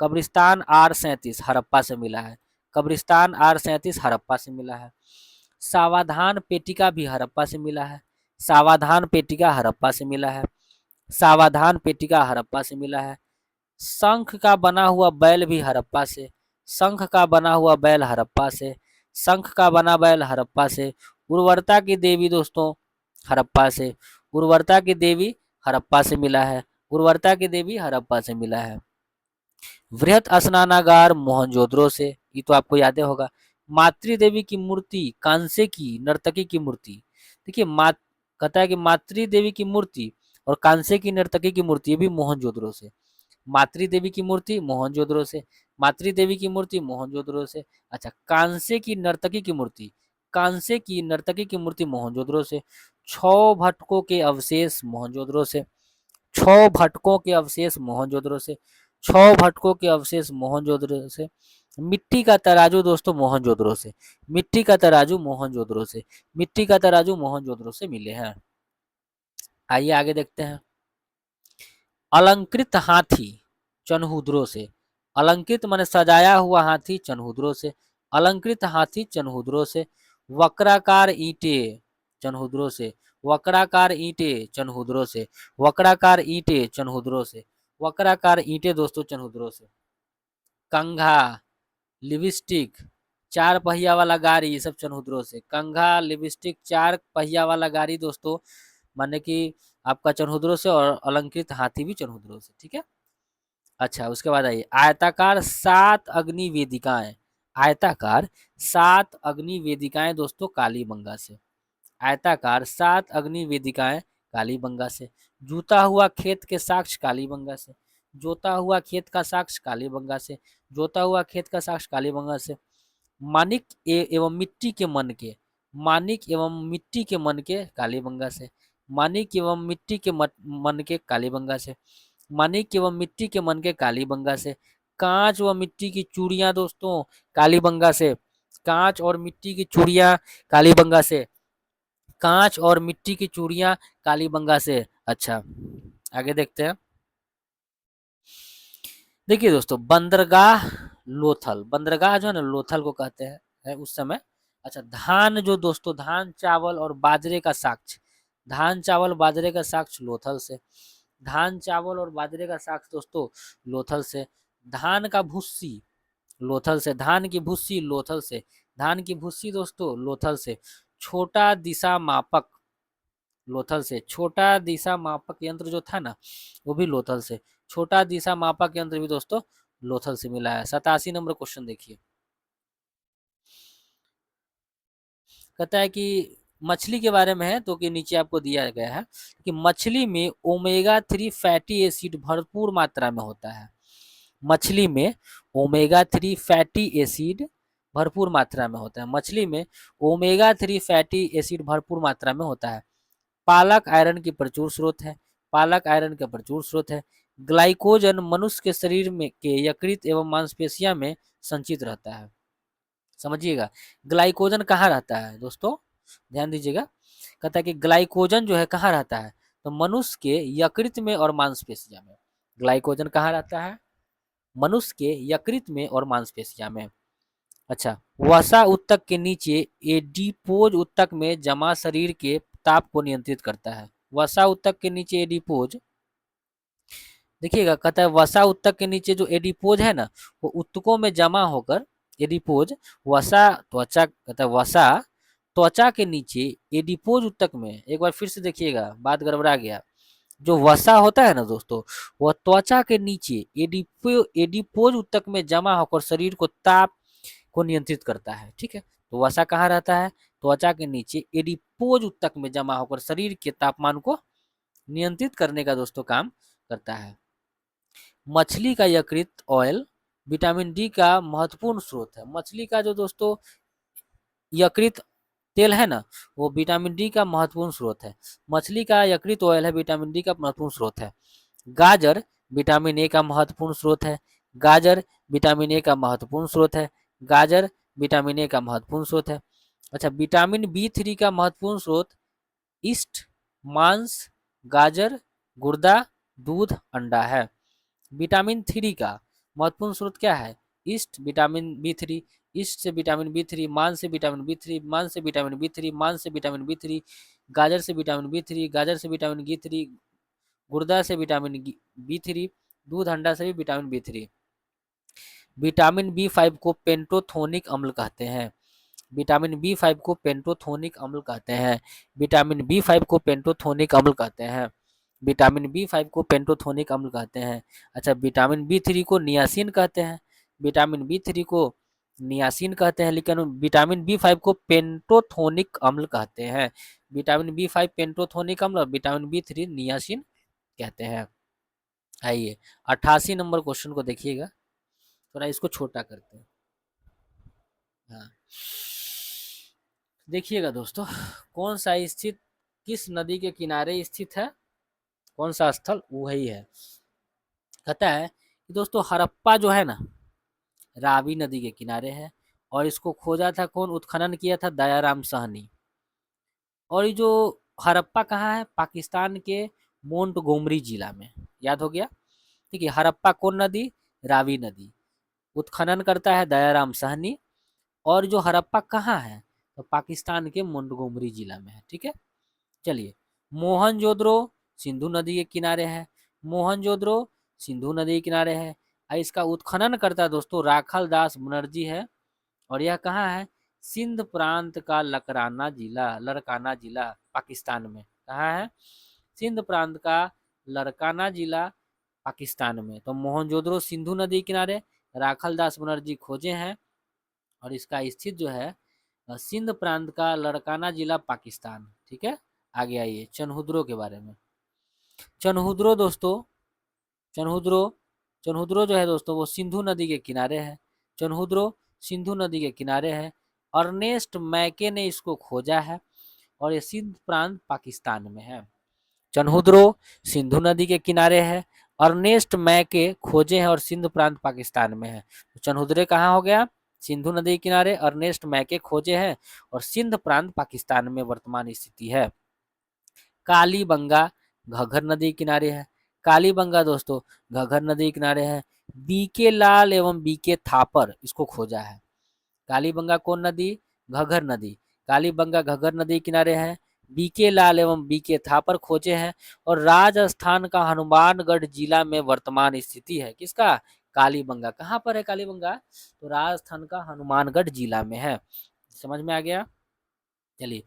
Speaker 1: कब्रिस्तान R37 हड़प्पा से मिला है। कब्रिस्तान R37 हड़प्पा से मिला है। सावधान पेटिका भी हड़प्पा से मिला है। सावधान पेटिका हड़प्पा से मिला है। सावधान पेटिका हड़प्पा से मिला है। शंख का बना हुआ बैल भी हड़प्पा से, शंख का बना हुआ बैल हड़प्पा से, शंख का बना बैल हड़प्पा से। उर्वरता की देवी दोस्तों हड़प्पा से, उर्वरता की देवी हड़प्पा से मिला है, उर्वरता की देवी हड़प्पा से मिला है। वृहत स्नानागार मोहनजोदड़ो से, ये तो आपको याद होगा। मातृ देवी की मूर्ति कांसे की नर्तकी की मूर्ति, देखिए मात कहता है कि मातृ देवी की मूर्ति और कांसे की नर्तकी की मूर्ति ये भी मोहनजोदड़ो से। मातृ देवी की मूर्ति मोहनजोदड़ो से, मातृ देवी की मूर्ति मोहनजोदड़ो से। अच्छा, कांसे की नर्तकी की मूर्ति, कांसे की नर्तकी की मूर्ति मोहनजोदड़ो से। छह भटकों के अवशेष मोहनजोदड़ो से, छह भटकों के अवशेष मोहनजोदड़ो से, छह भटकों के अवशेष मोहनजोदड़ो से। मिट्टी का तराजू दोस्तों मोहनजोदड़ो से, मिट्टी का तराजू मोहनजोदड़ो से, मिट्टी का तराजू मोहनजोदड़ो से मिले हैं। आइए आगे देखते हैं। अलंकृत हाथी चनहुद्रो से, अलंकृत माने सजाया हुआ हाथी चनहुद्रो से, अलंकृत हाथी चनहुद्रो से। वक्राकार ईंटे चनहुद्रो से, वक्राकार ईंटे चनहुद्रो से, वक्राकार ईंटे चनहुद्रो से, वक्राकार ईंटे दोस्तों चनहुद्रो से। कंघा, लिपस्टिक, चार पहिया वाला गाड़ी, ये सब चनहुद्रो से। कंघा, लिपस्टिक, चार पहिया वाला गाड़ी दोस्तों माने कि आपका चनहुद्रो से, और अलंकृत हाथी भी चनहुद्रो से, ठीक है। अच्छा, उसके बाद आइए आयताकार 7 अग्नि वेदिकाएं, आयताकार 7 अग्नि वेदिकाएं दोस्तों कालीबंगा से, आयताकार 7 अग्नि वेदिकाएं कालीबंगा से। जूता हुआ खेत के साक्ष्य कालीबंगा से, जोता हुआ खेत का साक्ष्य कालीबंगा से, जोता हुआ खेत का साक्ष्य कालीबंगा से। मानिक एवं मिट्टी के मन के, मानिक एवं मिट्टी के मन के कालीबंगा से, मानिक एवं मिट्टी के मन के कालीबंगा से, मानिक एवं मिट्टी के मन के कालीबंगा से। कांच व मिट्टी की चूड़ियां दोस्तों कालीबंगा से, कांच और मिट्टी की चूड़ियां कालीबंगा से, कांच और मिट्टी की चूड़ियां कालीबंगा से। अच्छा, आगे देखते हैं। देखिए दोस्तों बंदरगाह लोथल, बंदरगाह जो है ना लोथल को कहते हैं है उस समय। अच्छा, धान जो दोस्तों धान चावल और बाजरे का साक्ष्य, धान चावल बाजरे का साक्ष्य लोथल से, धान चावल और बाजरे का साक्ष्य दोस्तों लोथल से। धान का भुस्सी लोथल से, धान की भुस्सी लोथल से, धान की भुस्सी दोस्तों लोथल से। छोटा दिशा मापक लोथल से, छोटा दिशा मापक यंत्र जो था ना वो भी लोथल से, छोटा दिशा मापक यंत्र भी दोस्तों लोथल से मिला है। 87 नंबर क्वेश्चन देखिए, कहता है कि मछली के बारे में है तो कि नीचे आपको दिया गया है कि मछली में ओमेगा 3 फैटी एसिड भरपूर मात्रा में होता है, मछली में ओमेगा 3 फैटी एसिड भरपूर मात्रा में होता है, मछली में ओमेगा 3 फैटी एसिड भरपूर मात्रा में होता है। पालक आयरन की प्रचुर स्रोत है, पालक आयरन का प्रचुर स्रोत है। ग्लाइकोजन मनुष्य के शरीर में के यकृत एवं मांसपेशियां में संचित रहता है। समझिएगा, ग्लाइकोजन कहाँ रहता है दोस्तों, ध्यान दीजिएगा। कहता है कि ग्लाइकोजन जो है कहाँ रहता है, तो मनुष्य के यकृत में और मांसपेशिया में। ग्लाइकोजन कहाँ रहता है, मनुष्य के यकृत में और मांसपेशिया में। अच्छा, वसा उत्तक के नीचे एडिपोज उत्तक में जमा शरीर के ताप को नियंत्रित करता है। वसा उत्तक के नीचे एडिपोज, देखिएगा कहता है वसा उत्तक के नीचे जो एडिपोज है ना वो उत्तकों में जमा होकर एडिपोज, वसा त्वचा, कहता है वसा त्वचा के नीचे एडिपोज उत्तक में, एक बार फिर से देखिएगा बात गड़बड़ा गया। जो वसा होता है ना दोस्तों वह त्वचा के नीचे एडिपोज उत्तक में जमा होकर शरीर को ताप को नियंत्रित करता है, ठीक है। तो वसा कहाँ रहता है, त्वचा के नीचे एडिपोज उत्तक में जमा होकर शरीर के तापमान को नियंत्रित करने का दोस्तों काम करता है। मछली का यकृत ऑयल विटामिन डी का महत्वपूर्ण स्रोत है, मछली का जो दोस्तों यकृत तेल है ना वो विटामिन डी का महत्वपूर्ण स्रोत है, मछली का यकृत ऑयल है विटामिन डी का महत्वपूर्ण स्रोत है। गाजर विटामिन ए का महत्वपूर्ण स्रोत है, गाजर विटामिन ए का महत्वपूर्ण स्रोत है, गाजर विटामिन ए का महत्वपूर्ण स्रोत है। अच्छा, विटामिन बी 3 का महत्वपूर्ण स्रोत ईस्ट, मांस, गाजर, गुर्दा, दूध, अंडा है। विटामिन 3 का महत्वपूर्ण स्रोत क्या है, ईस्ट, विटामिन बी 3, ईस्ट से विटामिन बी 3, मान से विटामिन बी 3, मान से विटामिन बी 3, मान से विटामिन बी 3, गाजर से विटामिन बी 3, गाजर से विटामिन बी 3, गुर्दा से विटामिन B3, दूध अंडा से भी विटामिन B3। विटामिन B5 को पेंटोथोनिक अम्ल कहते हैं। विटामिन B5 को पेंटोथोनिक अम्ल कहते हैं। विटामिन B5 को पेंटोथोनिक अम्ल कहते हैं। विटामिन B5 को पेंटोथोनिक अम्ल कहते हैं। अच्छा, विटामिन B3 को नियासिन कहते हैं। विटामिन B3 को नियासिन कहते हैं, लेकिन विटामिन B5 को पेंटोथोनिक अम्ल कहते हैं। विटामिन B5 पेंटोथोनिक अम्ल और विटामिन B3 नियासिन कहते हैं। आइए 88 नंबर क्वेश्चन को देखिएगा, थोड़ा इसको छोटा करते हैं। हाँ, देखिएगा दोस्तों, कौन सा स्थित किस नदी के किनारे स्थित है, कौन सा स्थल वही है। कहता है कि दोस्तों हड़प्पा जो है ना, रावी नदी के किनारे है, और इसको खोजा था कौन, उत्खनन किया था दयाराम साहनी। और ये जो हड़प्पा कहाँ है, पाकिस्तान के मोंटगोमरी जिला में, याद हो गया। ठीक है, हड़प्पा कौन नदी, रावी नदी, उत्खनन करता है दयाराम साहनी। और जो हड़प्पा कहाँ है, तो पाकिस्तान के मोंटगोमरी जिला में है। ठीक है, चलिए, मोहनजोदड़ो सिंधु नदी के किनारे है। मोहनजोदड़ो सिंधु नदी के किनारे है। इसका उत्खनन करता दोस्तों राखल दास बनर्जी है। और यह कहाँ है, सिंध प्रांत का लड़काना जिला पाकिस्तान में। कहाँ है, सिंध प्रांत का लड़काना जिला पाकिस्तान में। तो मोहनजोदड़ो सिंधु नदी किनारे राखल दास बनर्जी खोजे हैं, और इसका स्थित जो है सिंध प्रांत का लड़काना जिला पाकिस्तान। ठीक है, आगे आइए चनहुद्रो के बारे में। चनहुद्रो दोस्तों, चनहुद्रो चनहुद्रो जो है दोस्तों वो सिंधु नदी के किनारे है। चनहुद्रो सिंधु नदी के किनारे है। अर्नेस्ट मैके ने इसको खोजा है, और ये सिंध प्रांत पाकिस्तान में है। चनहुद्रो सिंधु नदी के किनारे है, अर्नेस्ट मैके खोजे हैं, और सिंध प्रांत पाकिस्तान में है। तो चनहुद्रे कहाँ हो गया, सिंधु नदी के किनारे, अर्नेस्ट मैके खोजे हैं, और सिंध प्रांत पाकिस्तान में वर्तमान स्थिति है। कालीबंगा घग्घर नदी किनारे है। कालीबंगा दोस्तों घग्घर नदी किनारे है। बीके लाल एवं बीके थापर इसको खोजा है। कालीबंगा कौन नदी, घग्घर नदी। कालीबंगा घग्घर नदी किनारे है। बीके लाल एवं बीके थापर खोजे हैं, और राजस्थान का हनुमानगढ़ जिला में वर्तमान स्थिति है। किसका, कालीबंगा। कहाँ पर है कालीबंगा, तो राजस्थान का हनुमानगढ़ जिला में है। समझ में आ गया। चलिए,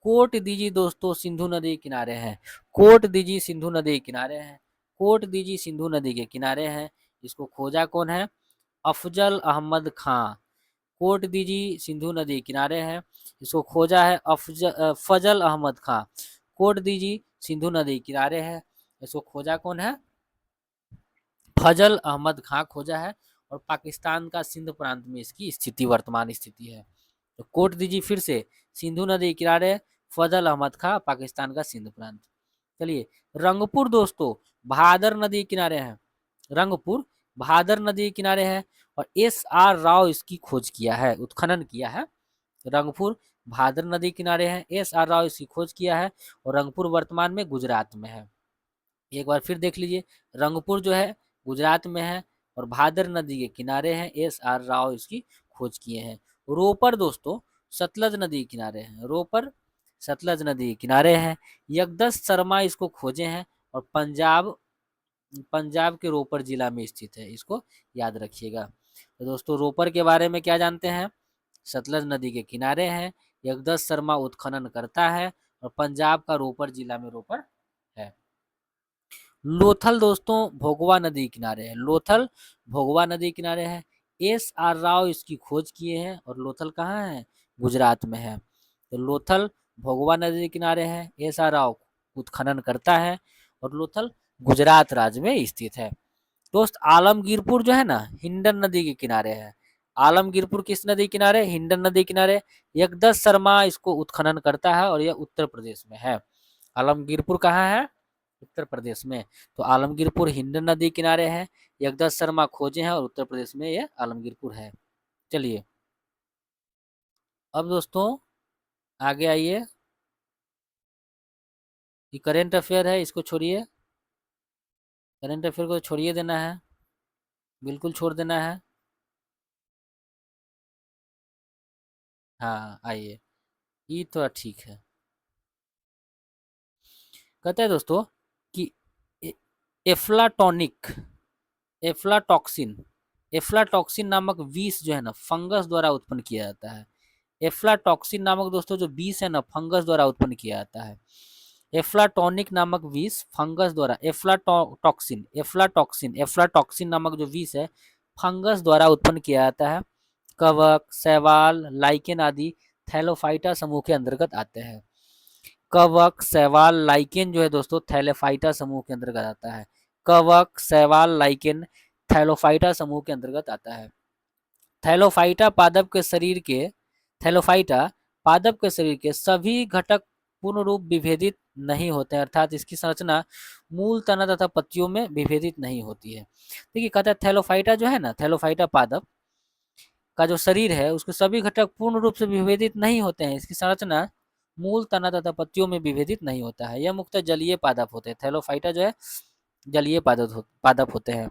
Speaker 1: कोट दीजी दोस्तों सिंधु नदी किनारे हैं। कोट दीजी सिंधु नदी किनारे हैं। कोट दीजी सिंधु नदी के किनारे हैं। इसको खोजा कौन है, अफजल अहमद खां। कोट दीजी सिंधु नदी किनारे है, इसको खोजा है फजल अहमद खां। कोट दीजी सिंधु नदी किनारे है, इसको खोजा कौन है, फजल अहमद खां खोजा है। और पाकिस्तान का सिंध प्रांत में इसकी स्थिति वर्तमान स्थिति है। तो कोट दीजिए फिर से, सिंधु नदी किनारे, फजल अहमद खां, पाकिस्तान का सिंध प्रांत। चलिए, रंगपुर दोस्तों भादर नदी किनारे है। रंगपुर भादर नदी किनारे है, और SR राव इसकी खोज किया है, उत्खनन किया है। रंगपुर भादर नदी किनारे है, SR राव इसकी खोज किया है, और रंगपुर वर्तमान में गुजरात में है। एक बार फिर देख लीजिए, रंगपुर जो है गुजरात में है, और भादर नदी के किनारे हैं, SR राव इसकी खोज किए हैं। रोपर दोस्तों सतलज नदी किनारे हैं। रोपर सतलज नदी किनारे हैं। यगदस शर्मा इसको खोजे हैं, और पंजाब पंजाब के रोपर जिला में स्थित है, इसको याद रखिएगा। तो दोस्तों रोपर के बारे में क्या जानते हैं, सतलज नदी के किनारे हैं, यगदस शर्मा उत्खनन करता है, और पंजाब का रोपर जिला में रोपर है। लोथल दोस्तों भोगवा नदी किनारे है। लोथल भोगवा नदी किनारे है। SR राव इसकी खोज किए हैं, और लोथल कहाँ है, गुजरात में है। तो लोथल भोगवा नदी किनारे है, SR राव उत्खनन करता है, और लोथल गुजरात राज्य में स्थित है। दोस्त आलमगीरपुर जो है ना, हिंडन नदी के किनारे है। आलमगीरपुर किस नदी किनारे, हिंडन नदी किनारे। यगदस शर्मा इसको उत्खनन करता है, और यह उत्तर प्रदेश में है। आलमगीरपुर कहाँ है, उत्तर प्रदेश में। तो आलमगीरपुर हिंडन नदी किनारे है, यगदस शर्मा खोजे हैं, और उत्तर प्रदेश में यह आलमगीरपुर है। चलिए, अब दोस्तों आगे आइए, ये करेंट अफेयर है, इसको छोड़िए, करेंट अफेयर को छोड़िए देना है, बिल्कुल छोड़ देना है। हाँ आइए, ये तो ठीक है। कहते हैं दोस्तों कि एफ्लाटॉनिक, एफ्लाटॉक्सिन, एफ्लाटॉक्सिन नामक विष जो है ना फंगस द्वारा उत्पन्न किया जाता है। एफ्लाटॉक्सिन नामक दोस्तों जो विष है ना फंगस द्वारा उत्पन्न किया जाता है। एफ्लाटॉनिक नामक विष फंगस द्वारा, एफ्लाटॉक्सिन, एफ्लाटॉक्सिन, एफ्लाटॉक्सिन नामक जो विष है फंगस द्वारा उत्पन्न किया जाता है। कवक, शैवाल, लाइकेन आदि थैलोफाइटा समूह के अंतर्गत आते हैं। कवक, शैवाल, लाइकेन जो है दोस्तों थैलोफाइटा समूह के अंतर्गत आता है। कवक, शैवाल, लाइकेन थैलोफाइटा समूह के अंतर्गत आता है। थैलोफाइटा पादप के शरीर के, थैलोफाइटा पादप के शरीर के सभी घटक पूर्ण रूप विभेदित नहीं होते हैं, अर्थात इसकी संरचना मूल तना तथा पत्तियों में विभेदित नहीं होती है। देखिए कहता है थैलोफाइटा जो है ना, थैलोफाइटा पादप का जो शरीर है उसके सभी घटक पूर्ण रूप से विभेदित नहीं होते हैं। इसकी संरचना मूल तना तथा पत्तियों में विभेदित नहीं होता है। यह मुख्यतः जलीय पादप होते हैं। थैलोफाइटा जो है जलीय पादप होते हैं।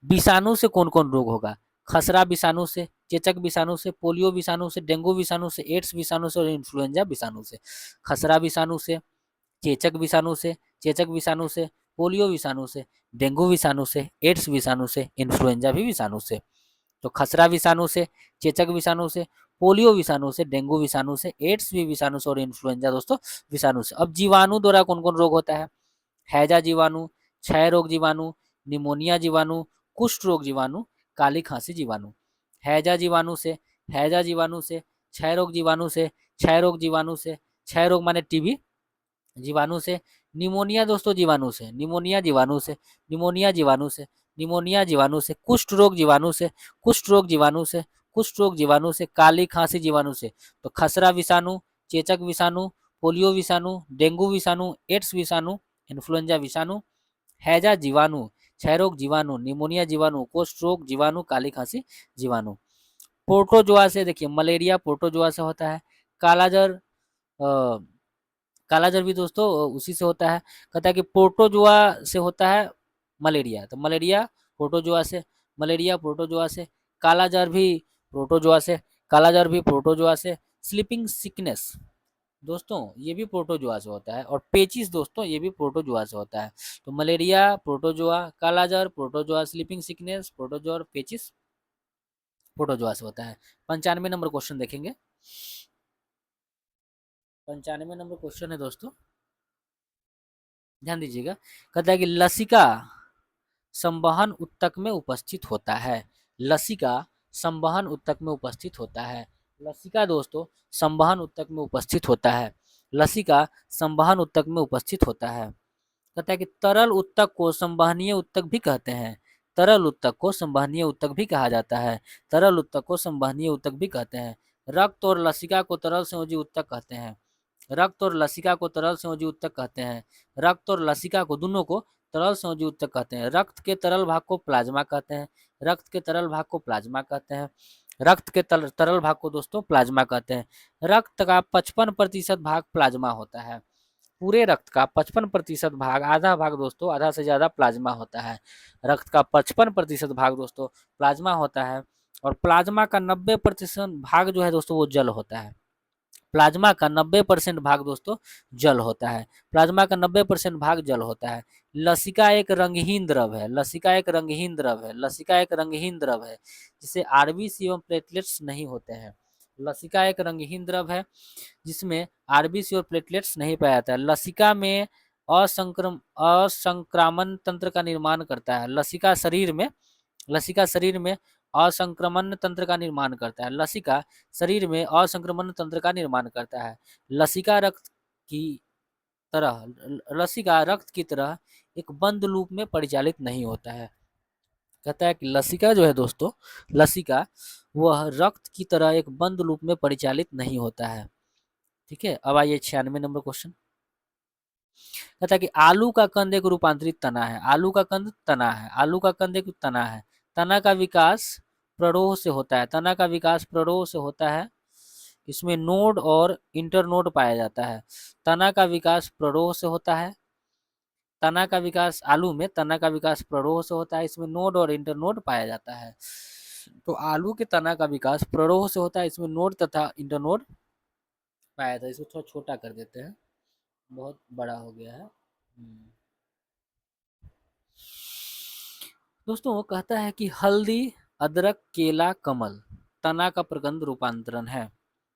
Speaker 1: विषाणु से कौन कौन रोग होगा? खसरा विषाणु से, चेचक विषाणु से, पोलियो विषाणु से, डेंगू विषाणु से, एड्स विषाणु से और इन्फ्लुएंजा विषाणु से। खसरा विषाणु से, चेचक विषाणु से, चेचक विषाणु से, पोलियो विषाणु से, डेंगू विषाणु से, एड्स विषाणु से, इन्फ्लुएंजा भी विषाणु से। तो खसरा विषाणु से, चेचक विषाणु से, पोलियो विषाणु से, डेंगू विषाणु से, एड्स भी विषाणु से और इन्फ्लुएंजा दोस्तों विषाणु से। अब जीवाणु द्वारा कौन कौन रोग होता है? हैजा जीवाणु, क्षय रोग जीवाणु, निमोनिया जीवाणु, कुष्ठ रोग जीवाणु, काली खांसी जीवाणु। हैजा जीवाणु से, हैजा जीवाणु से, क्षय रोग जीवाणु से, क्षय रोग जीवाणु से, क्षय रोग माने टीबी जीवाणु से, निमोनिया दोस्तों जीवाणु से, निमोनिया जीवाणु से, निमोनिया जीवाणु से, निमोनिया जीवाणु से, कुष्ठ रोग जीवाणु से, कुष्ठ रोग जीवाणु से, कुष्ठ रोग जीवाणु से, काली खांसी जीवाणु से। तो खसरा विषाणु, चेचक विषाणु, पोलियो विषाणु, डेंगू विषाणु, एड्स विषाणु, इन्फ्लुएंजा विषाणु, हैजा जीवाणु, क्षय रोग जीवाणु, निमोनिया जीवाणु, कुष्ठ रोग जीवाणु, काली खांसी जीवाणु। प्रोटोजोआ से देखिए मलेरिया प्रोटोजोआ से होता है। कालाजर, कालाजर भी दोस्तों उसी से होता है। कहता है कि प्रोटोजोआ से होता है मलेरिया, तो मलेरिया प्रोटोजोआ से, मलेरिया प्रोटोजोआ से। कालाजार भी प्रोटोजोआ से, कालाजार भी प्रोटोजोआ से। स्लीपिंग सिकनेस दोस्तों ये भी प्रोटोजोआ से होता है। और पेचिस दोस्तों ये भी प्रोटोजोआ से होता है। तो मलेरिया प्रोटोजोआ, कालाजार प्रोटोजोआ, स्लीपिंग सिकनेस प्रोटोजोआ और पेचिस प्रोटोजोआ से होता है। 95 नंबर क्वेश्चन देखेंगे। 95 नंबर क्वेश्चन है दोस्तों, ध्यान दीजिएगा। कहता है कि लसिका संवहन ऊतक में उपस्थित होता है। लसिका संवहन ऊतक में उपस्थित होता है। लसिका दोस्तों संवहन ऊतक में उपस्थित होता है। लसिका संवहन ऊतक में उपस्थित होता है। कहता है कि तरल ऊतक को संवहनीय ऊतक भी कहते हैं। तरल ऊतक को संवहनीय ऊतक भी कहा जाता है। तरल ऊतक को संवहनीय ऊतक भी कहते हैं। रक्त और लसिका को तरल संयोजी ऊतक कहते हैं। रक्त और लसिका को तरल संयोजी ऊतक कहते हैं। रक्त और लसिका को दोनों को तरल संयोजी ऊतक कहते हैं। रक्त के तरल भाग को प्लाज्मा कहते हैं। रक्त के तरल भाग को प्लाज्मा कहते हैं। रक्त के तरल भाग को दोस्तों प्लाज्मा कहते हैं। रक्त का 55% भाग प्लाज्मा होता है। पूरे रक्त का 55% भाग, आधा भाग दोस्तों, आधा से ज्यादा प्लाज्मा होता है। रक्त का 55% भाग दोस्तों प्लाज्मा होता है। और प्लाज्मा का 90% भाग जो है दोस्तों वो जल होता है। प्लाज्मा का 90% भाग दोस्तों जल होता है। प्लाज्मा का 90% भाग जल होता है। लसिका एक रंगहीन द्रव है। लसिका एक रंगहीन द्रव है। लसिका एक रंगहीन द्रव है जिसे आरबीसी एवं प्लेटलेट्स नहीं होते हैं। लसिका एक रंगहीन द्रव है जिसमें आरबीसी और प्लेटलेट्स नहीं पाया जाता है। लसिका में असंक्रामण तंत्र का निर्माण करता है। लसिका शरीर में असंक्रमण तंत्र का निर्माण करता है। लसिका शरीर में असंक्रमण तंत्र का निर्माण करता है। लसिका रक्त की तरह, लसिका रक्त की तरह एक बंद लूप में परिचालित नहीं होता है। कहता है कि लसिका जो है दोस्तों, लसिका वह रक्त की तरह एक बंद लूप में परिचालित नहीं होता है। ठीक है, अब आइए 96 नंबर क्वेश्चन। कहता है कि आलू का कंद एक रूपांतरित तना है। आलू का कंद तना है। आलू का कंद एक तना है। तना का विकास प्ररोह से होता है। तना का विकास प्ररोह से होता है। इसमें नोड और इंटरनोड पाया जाता है। तना का विकास प्ररोह से होता है। तना का विकास आलू में तना का विकास प्ररोह से होता है। इसमें नोड और इंटरनोड पाया जाता है। तो आलू के तना का विकास प्ररोह से होता है। इसमें नोड तथा इंटरनोड पाया जाता है। इसको थोड़ा छोटा कर देते हैं, बहुत बड़ा हो गया है। दोस्तों वो कहता है कि हल्दी, अदरक, केला, कमल तना का प्रगंध रूपांतरण है।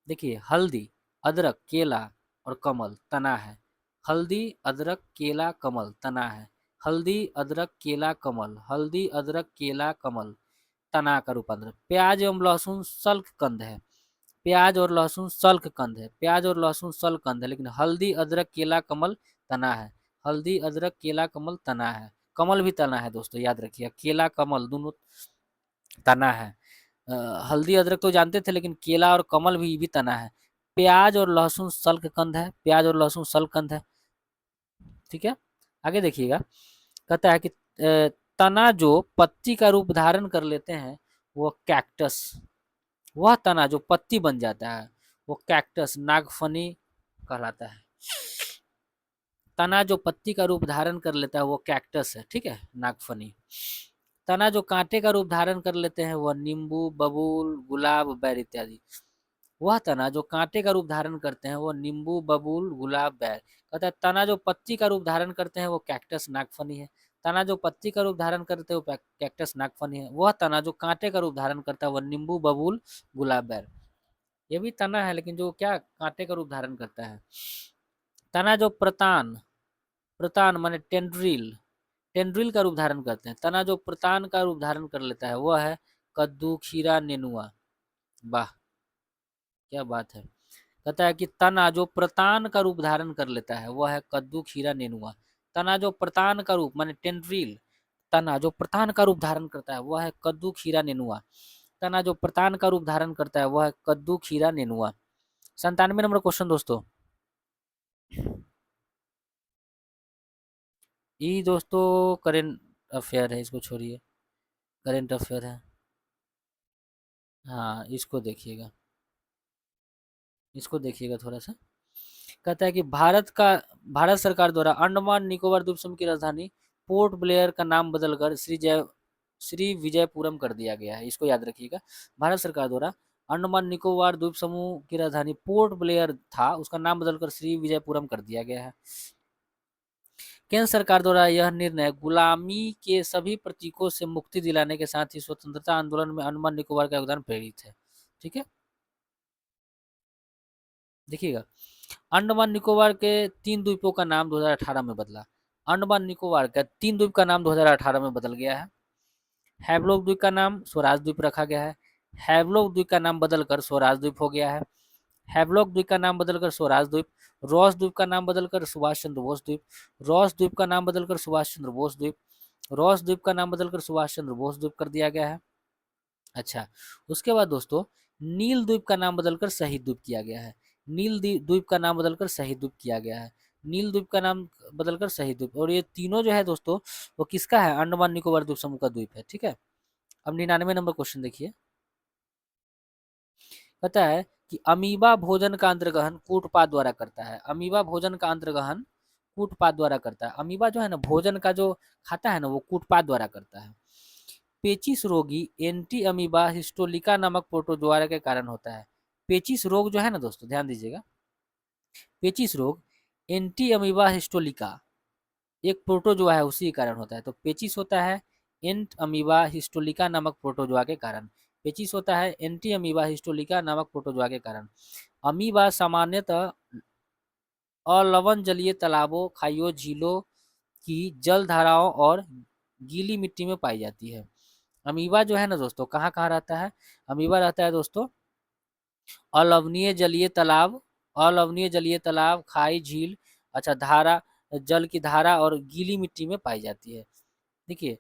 Speaker 1: देखिए हल्दी, अदरक, केला और कमल तना है। हल्दी, अदरक, केला, कमल तना है। हल्दी, अदरक, केला, कमल, हल्दी, अदरक, केला, कमल तना का रूपांतरण। प्याज एवं लहसुन सल्क कंद है। प्याज और लहसुन सल्क कंद है। प्याज और लहसुन सल्क कंद है, लेकिन हल्दी, अदरक, केला, कमल तना है। हल्दी, अदरक, केला, कमल तना है। कमल भी तना है दोस्तों, याद रखिए, केला कमल दोनों तना है। हल्दी अदरक तो जानते थे, लेकिन केला और कमल भी तना है। प्याज और लहसुन सल्क कंद है। प्याज और लहसुन सल्क कंद है। ठीक है, आगे देखिएगा। कहता है कि तना जो पत्ती का रूप धारण कर लेते हैं वो कैक्टस, वह तना जो पत्ती बन जाता है वो कैक्टस नागफनी कहलाता है। तना जो पत्ती का रूप धारण कर लेता है वो कैक्टस है, ठीक है, नागफनी। तना जो कांटे का रूप धारण कर लेते हैं वह नींबू, बबूल, गुलाब, बैर इत्यादि। वह तना जो कांटे का रूप धारण करते हैं वो नींबू, बबूल, गुलाब, बैर। कहता है तना जो पत्ती का रूप धारण करते हैं वो कैक्टस नागफनी है। तना जो पत्ती का रूप धारण करते हैं वो कैक्टस नागफनी है। वह तना जो कांटे का रूप धारण करता है वह नींबू, बबूल, गुलाब, बैर। ये भी तना है, लेकिन जो क्या कांटे का रूप धारण करता है। तना जो प्रतान, प्रतान माने टेंड्रिल, टेंड्रिल का रूप धारण करते हैं। तना जो प्रतान का रूप धारण कर लेता है वह है कद्दू, खीरा, नेनुआ। वाह, क्या बात है। कहता है कि तना जो प्रतान का रूप धारण कर लेता है वह है कद्दू, खीरा, नेनुआ। तना जो प्रतान का रूप माने टेंड्रिल, तना जो प्रतान का रूप धारण करता है वह है कद्दू, खीरा, नेनुआ। तना जो प्रतान का रूप धारण करता है वह है कद्दू, खीरा, नेनुआ। 97 नंबर क्वेश्चन दोस्तों। ये दोस्तों करेंट अफेयर है, इसको छोड़िए, करेंट अफेयर है। हाँ, इसको देखिएगा, इसको देखिएगा थोड़ा सा। कहता है कि भारत सरकार द्वारा अंडमान निकोबार द्वीप समूह की राजधानी पोर्ट ब्लेयर का नाम बदलकर श्री विजयपुरम कर दिया गया है। इसको याद रखिएगा। भारत सरकार द्वारा अंडमान निकोबार द्वीप समूह की राजधानी पोर्ट ब्लेयर था, उसका नाम बदलकर श्री विजयपुरम कर दिया गया है। केंद्र सरकार द्वारा यह निर्णय गुलामी के सभी प्रतीकों से मुक्ति दिलाने के साथ ही स्वतंत्रता आंदोलन में अंडमान निकोबार का योगदान प्रेरित है। ठीक है, देखिएगा। अंडमान निकोबार के 3 द्वीपों का नाम 2018 में बदला। अंडमान निकोबार का 3 द्वीप का नाम 2018 में बदल गया है। हैवलॉक द्वीप का नाम स्वराज द्वीप रखा गया है। हैवलॉक द्वीप का नाम बदलकर स्वराज द्वीप हो गया है। हैवलॉक द्वीप का नाम बदलकर स्वराज द्वीप। रॉस द्वीप का नाम बदलकर सुभाष चंद्र बोस द्वीप। रॉस द्वीप का नाम बदलकर सुभाष चंद्र बोस द्वीप। रॉस द्वीप का नाम बदलकर सुभाष चंद्र बोस द्वीप कर दिया गया है। अच्छा, उसके बाद दोस्तों नील द्वीप का नाम बदलकर शहीद द्वीप किया गया है। नील द्वीप का नाम बदलकर शहीद द्वीप किया गया है। नील द्वीप का नाम बदलकर शहीद द्वीप, और ये तीनों जो है दोस्तों वो किसका है, अंडमान निकोबार द्वीप समूह का द्वीप है। ठीक है, अब 99 नंबर क्वेश्चन देखिए। कहता है कि अमीबा भोजन का अंतर्ग्रहण कूटपाद द्वारा करता है। अमीबा भोजन का अंतर्ग्रहण कूटपाद द्वारा करता है। अमीबा जो है ना भोजन का जो खाता है ना वो कूटपाद द्वारा करता है। पेचिस रोगी एंटी अमीबा हिस्टोलिका नामक प्रोटोजोआ के कारण होता है। पेचिस रोग जो है ना दोस्तों, ध्यान दीजिएगा, पेचिस रोग एंटी अमीबा हिस्टोलिका एक प्रोटोजोआ है उसी के कारण होता है। तो पेचिस होता है एंट अमीबा हिस्टोलिका नामक प्रोटोजोआ के कारण। पेचिस होता है एंटी अमीबा हिस्टोलिका नामक प्रोटोजोआ के कारण। अमीबा सामान्यतः अलवण जलीय तालाबों, खाइयों, झीलों की जल धाराओं और गीली मिट्टी में पाई जाती है। अमीबा जो है ना दोस्तों कहाँ कहाँ रहता है, अमीबा रहता है दोस्तों अलवणीय जलीय तालाब, अलवणीय जलीय तालाब, खाई, झील, अच्छा धारा, जल की धारा और गीली मिट्टी में पाई जाती है। देखिए,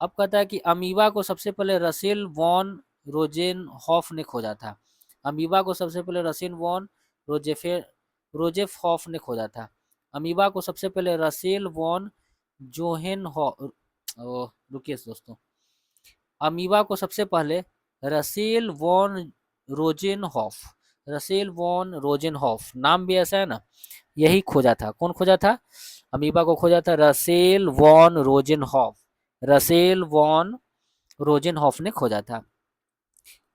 Speaker 1: अब कहता है कि अमीबा को सबसे पहले रसेल वॉन रोजेनहॉफ ने खोजा था। अमीबा को सबसे पहले रसेल वॉन रोजेफहॉफ ने खोजा था। अमीबा को सबसे पहले रसेल वॉन रुकिए दोस्तों, अमीबा को सबसे पहले रसेल वॉन रोजेनहॉफ, रसेल वॉन रोजेनहॉफ नाम भी ऐसा है ना, यही खोजा था। कौन खोजा था, अमीबा को खोजा था रसेल वॉन रोजेनहॉफ, रसेल वॉन रोजेनहॉफ ने खोजा था।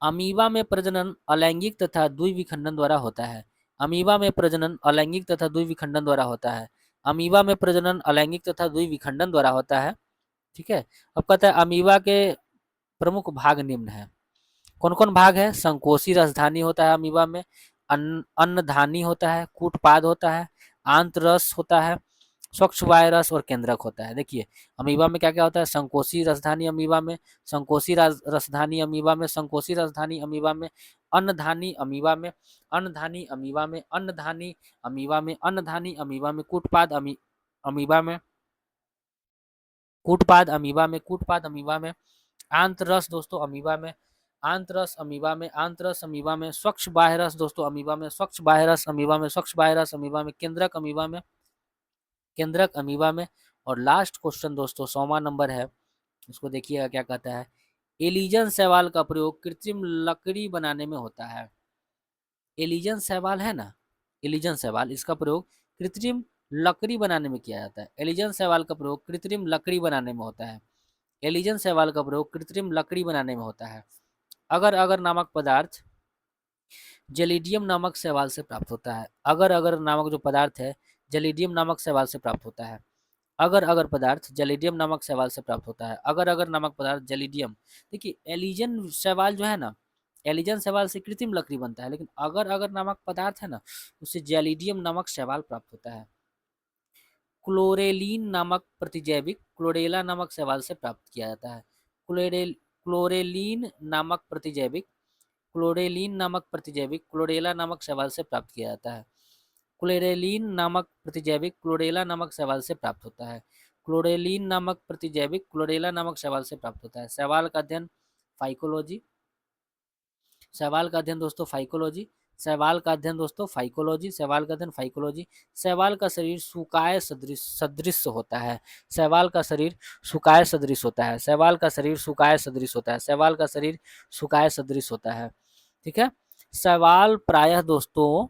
Speaker 1: अमीबा में प्रजनन अलैंगिक तथा द्विविखंडन द्वारा होता है। अमीबा में प्रजनन अलैंगिक तथा द्विविखंडन द्वारा होता है। अमीबा में प्रजनन अलैंगिक तथा द्विविखंडन द्वारा होता है। ठीक है। अब कहता है अमीबा के प्रमुख भाग निम्न है। कौन कौन भाग है? संकोची रसधानी होता है अमीबा में, अन्नधानी होता है, कूटपाद होता है, आंतरस होता है, स्वच्छ वायरस और केंद्रक होता है। देखिए अमीबा में क्या क्या होता है? संकोची रसधानी अमीबा में, संकोची रसधानी अमीबा में, संकोची रसधानी अमीबा में, अन्नधानी अमीबा में, अन्नधानी अमीबा में, अन्नधानी अमीबा में, अन्नधानी अमीबा में, कूटपाद अमीबा में, कूटपाद अमीबा में, कूटपाद अमीबा में, आंतरस दोस्तों अमीबा में, आंतरस अमीबा में, आंतरस अमीबा में, स्वच्छ बाह्यरस दोस्तों अमीबा में, स्वच्छ बाह्यरस अमीबा में, स्वच्छ बाह्यरस अमीबा में, केंद्रक अमीबा में, केंद्रक अमीबा में। और लास्ट क्वेश्चन दोस्तों 100वां नंबर है, इसको देखिएगा क्या कहता है। एलिजन शैवाल का प्रयोग कृत्रिम लकड़ी बनाने में होता है। एलिजन शैवाल है ना, एलिजन शैवाल, इसका प्रयोग कृत्रिम लकड़ी बनाने में किया जाता है। एलिजन शैवाल का प्रयोग कृत्रिम लकड़ी बनाने में होता है। एलिजन शैवाल का प्रयोग कृत्रिम लकड़ी बनाने में होता है। अगर अगर नामक पदार्थ जेलिडियम नामक शैवाल से प्राप्त होता है। अगर अगर नामक जो पदार्थ है जेलिडियम नामक शैवाल से प्राप्त होता है। अगर अगर पदार्थ जेलिडियम नामक शैवाल से प्राप्त होता है। अगर अगर नामक पदार्थ जेलिडियम, देखिए एलिजन शैवाल जो है ना, एलिजन शैवाल से कृत्रिम लकड़ी बनता है, लेकिन अगर अगर नामक पदार्थ है ना, उससे जेलिडियम नामक शैवाल प्राप्त होता है। क्लोरेलिन नामक प्रतिजैविक क्लोरेला नामक शैवाल से प्राप्त किया जाता है। क्लोरेलिन नामक प्रतिजैविक क्लोरेलिन नामक प्रतिजैविक क्लोरेला नामक शैवाल से प्राप्त किया जाता है। क्लोरेलिन नामक प्रतिजैविक क्लोरेला नामक शैवाल से प्राप्त होता है। क्लोरेलिन नामक प्रतिजैविक क्लोरेला नामक शैवाल से प्राप्त होता है। शैवाल का अध्ययन फाइकोलॉजी, शैवाल का अध्ययन दोस्तों फाइकोलॉजी, शैवाल का अध्ययन दोस्तों फाइकोलॉजी, शैवाल का अध्ययन फाइकोलॉजी। शैवाल का शरीर सुकाय सदृश सदृश होता है। शैवाल का शरीर सुकाय सदृश होता है। शैवाल का शरीर सुकाय सदृश होता है। शैवाल का शरीर सुकाय सदृश होता है। ठीक है। शैवाल प्रायः दोस्तों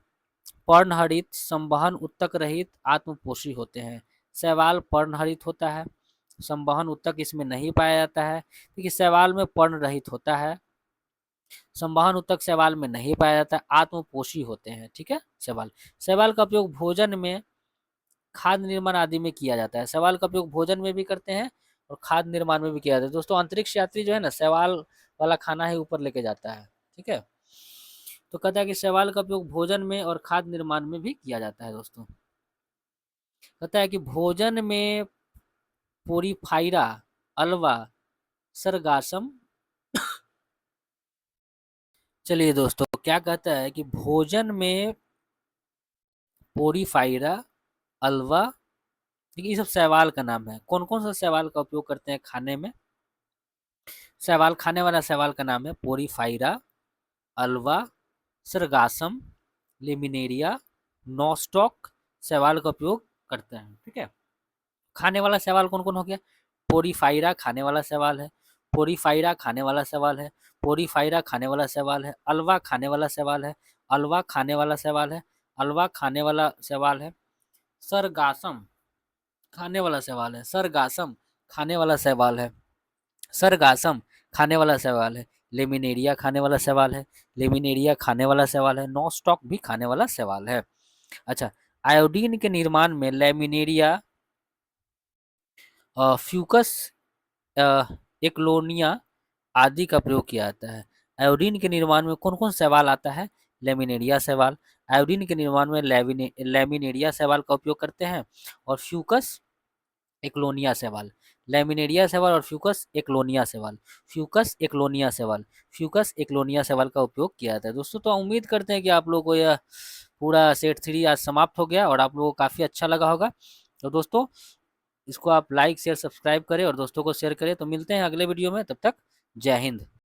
Speaker 1: पर्णहरित, संवहन उत्तक रहित, आत्मपोषी होते हैं। शैवाल पर्णहरित होता है, संवहन उत्तक इसमें नहीं पाया जाता है, क्योंकि शैवाल में पर्ण रहित होता है, संवहन उत्तक शैवाल में नहीं पाया जाता है, आत्मपोषी होते हैं। ठीक है। शैवाल, शैवाल का उपयोग भोजन में, खाद्य निर्माण आदि में किया जाता है। शैवाल का उपयोग भोजन में भी करते हैं और खाद्य निर्माण में भी किया जाता है। दोस्तों अंतरिक्ष यात्री जो है ना, शैवाल वाला खाना ही ऊपर लेके जाता है। ठीक है। तो कहता है कि शैवाल का उपयोग भोजन में और खाद्य निर्माण में भी किया जाता है। दोस्तों कहता है कि भोजन में पोरीफाइरा, अल्वा, सरगासम, चलिए दोस्तों क्या कहता है कि भोजन में पोरीफाइरा, अल्वा, देखिए ये सब शैवाल का नाम है। कौन कौन सा शैवाल का उपयोग करते हैं खाने में? शैवाल, खाने वाला शैवाल का नाम है पोरीफाइरा, अल्वा, सरगासम, लेमिनेरिया, नॉस्टॉक शैवाल का उपयोग करते हैं। ठीक है। खाने वाला शैवाल कौन कौन हो गया? पोरीफाइरा खाने वाला शैवाल है, पोरीफाइरा खाने वाला शैवाल है, पोरीफाइरा खाने वाला शैवाल है, अल्वा खाने वाला शैवाल है, अल्वा खाने वाला शैवाल है, अल्वा खाने वाला शैवाल है, सरगासम खाने वाला शैवाल है, सरगासम खाने वाला शैवाल है, सरगासम खाने वाला शैवाल है, लेमिनेरिया खाने वाला शैवाल है, लेमिनेरिया खाने वाला शैवाल है, नॉस्टॉक भी खाने वाला शैवाल है। अच्छा, आयोडीन के निर्माण में लेमिनेरिया, फ्यूकस, एक्लोनिया आदि का प्रयोग किया जाता है। आयोडीन के निर्माण में कौन कौन शैवाल आता है? लेमिनेरिया शैवाल। आयोडीन के निर्माण में लेमिनेरिया शैवाल का उपयोग करते हैं और फ्यूकस एक्लोनिया शैवाल, लेमिनेरिया शैवाल और फ्यूकस एक्लोनिया शैवाल, फ्यूकस एक्लोनिया शैवाल, फ्यूकस एक्लोनिया शैवाल का उपयोग किया जाता है। दोस्तों तो उम्मीद करते हैं कि आप लोगों को यह पूरा सेट 3 आज समाप्त हो गया और आप लोगों को काफ़ी अच्छा लगा होगा। तो दोस्तों इसको आप लाइक शेयर सब्सक्राइब करें और दोस्तों को शेयर करें। तो मिलते हैं अगले वीडियो में, तब तक जय हिंद।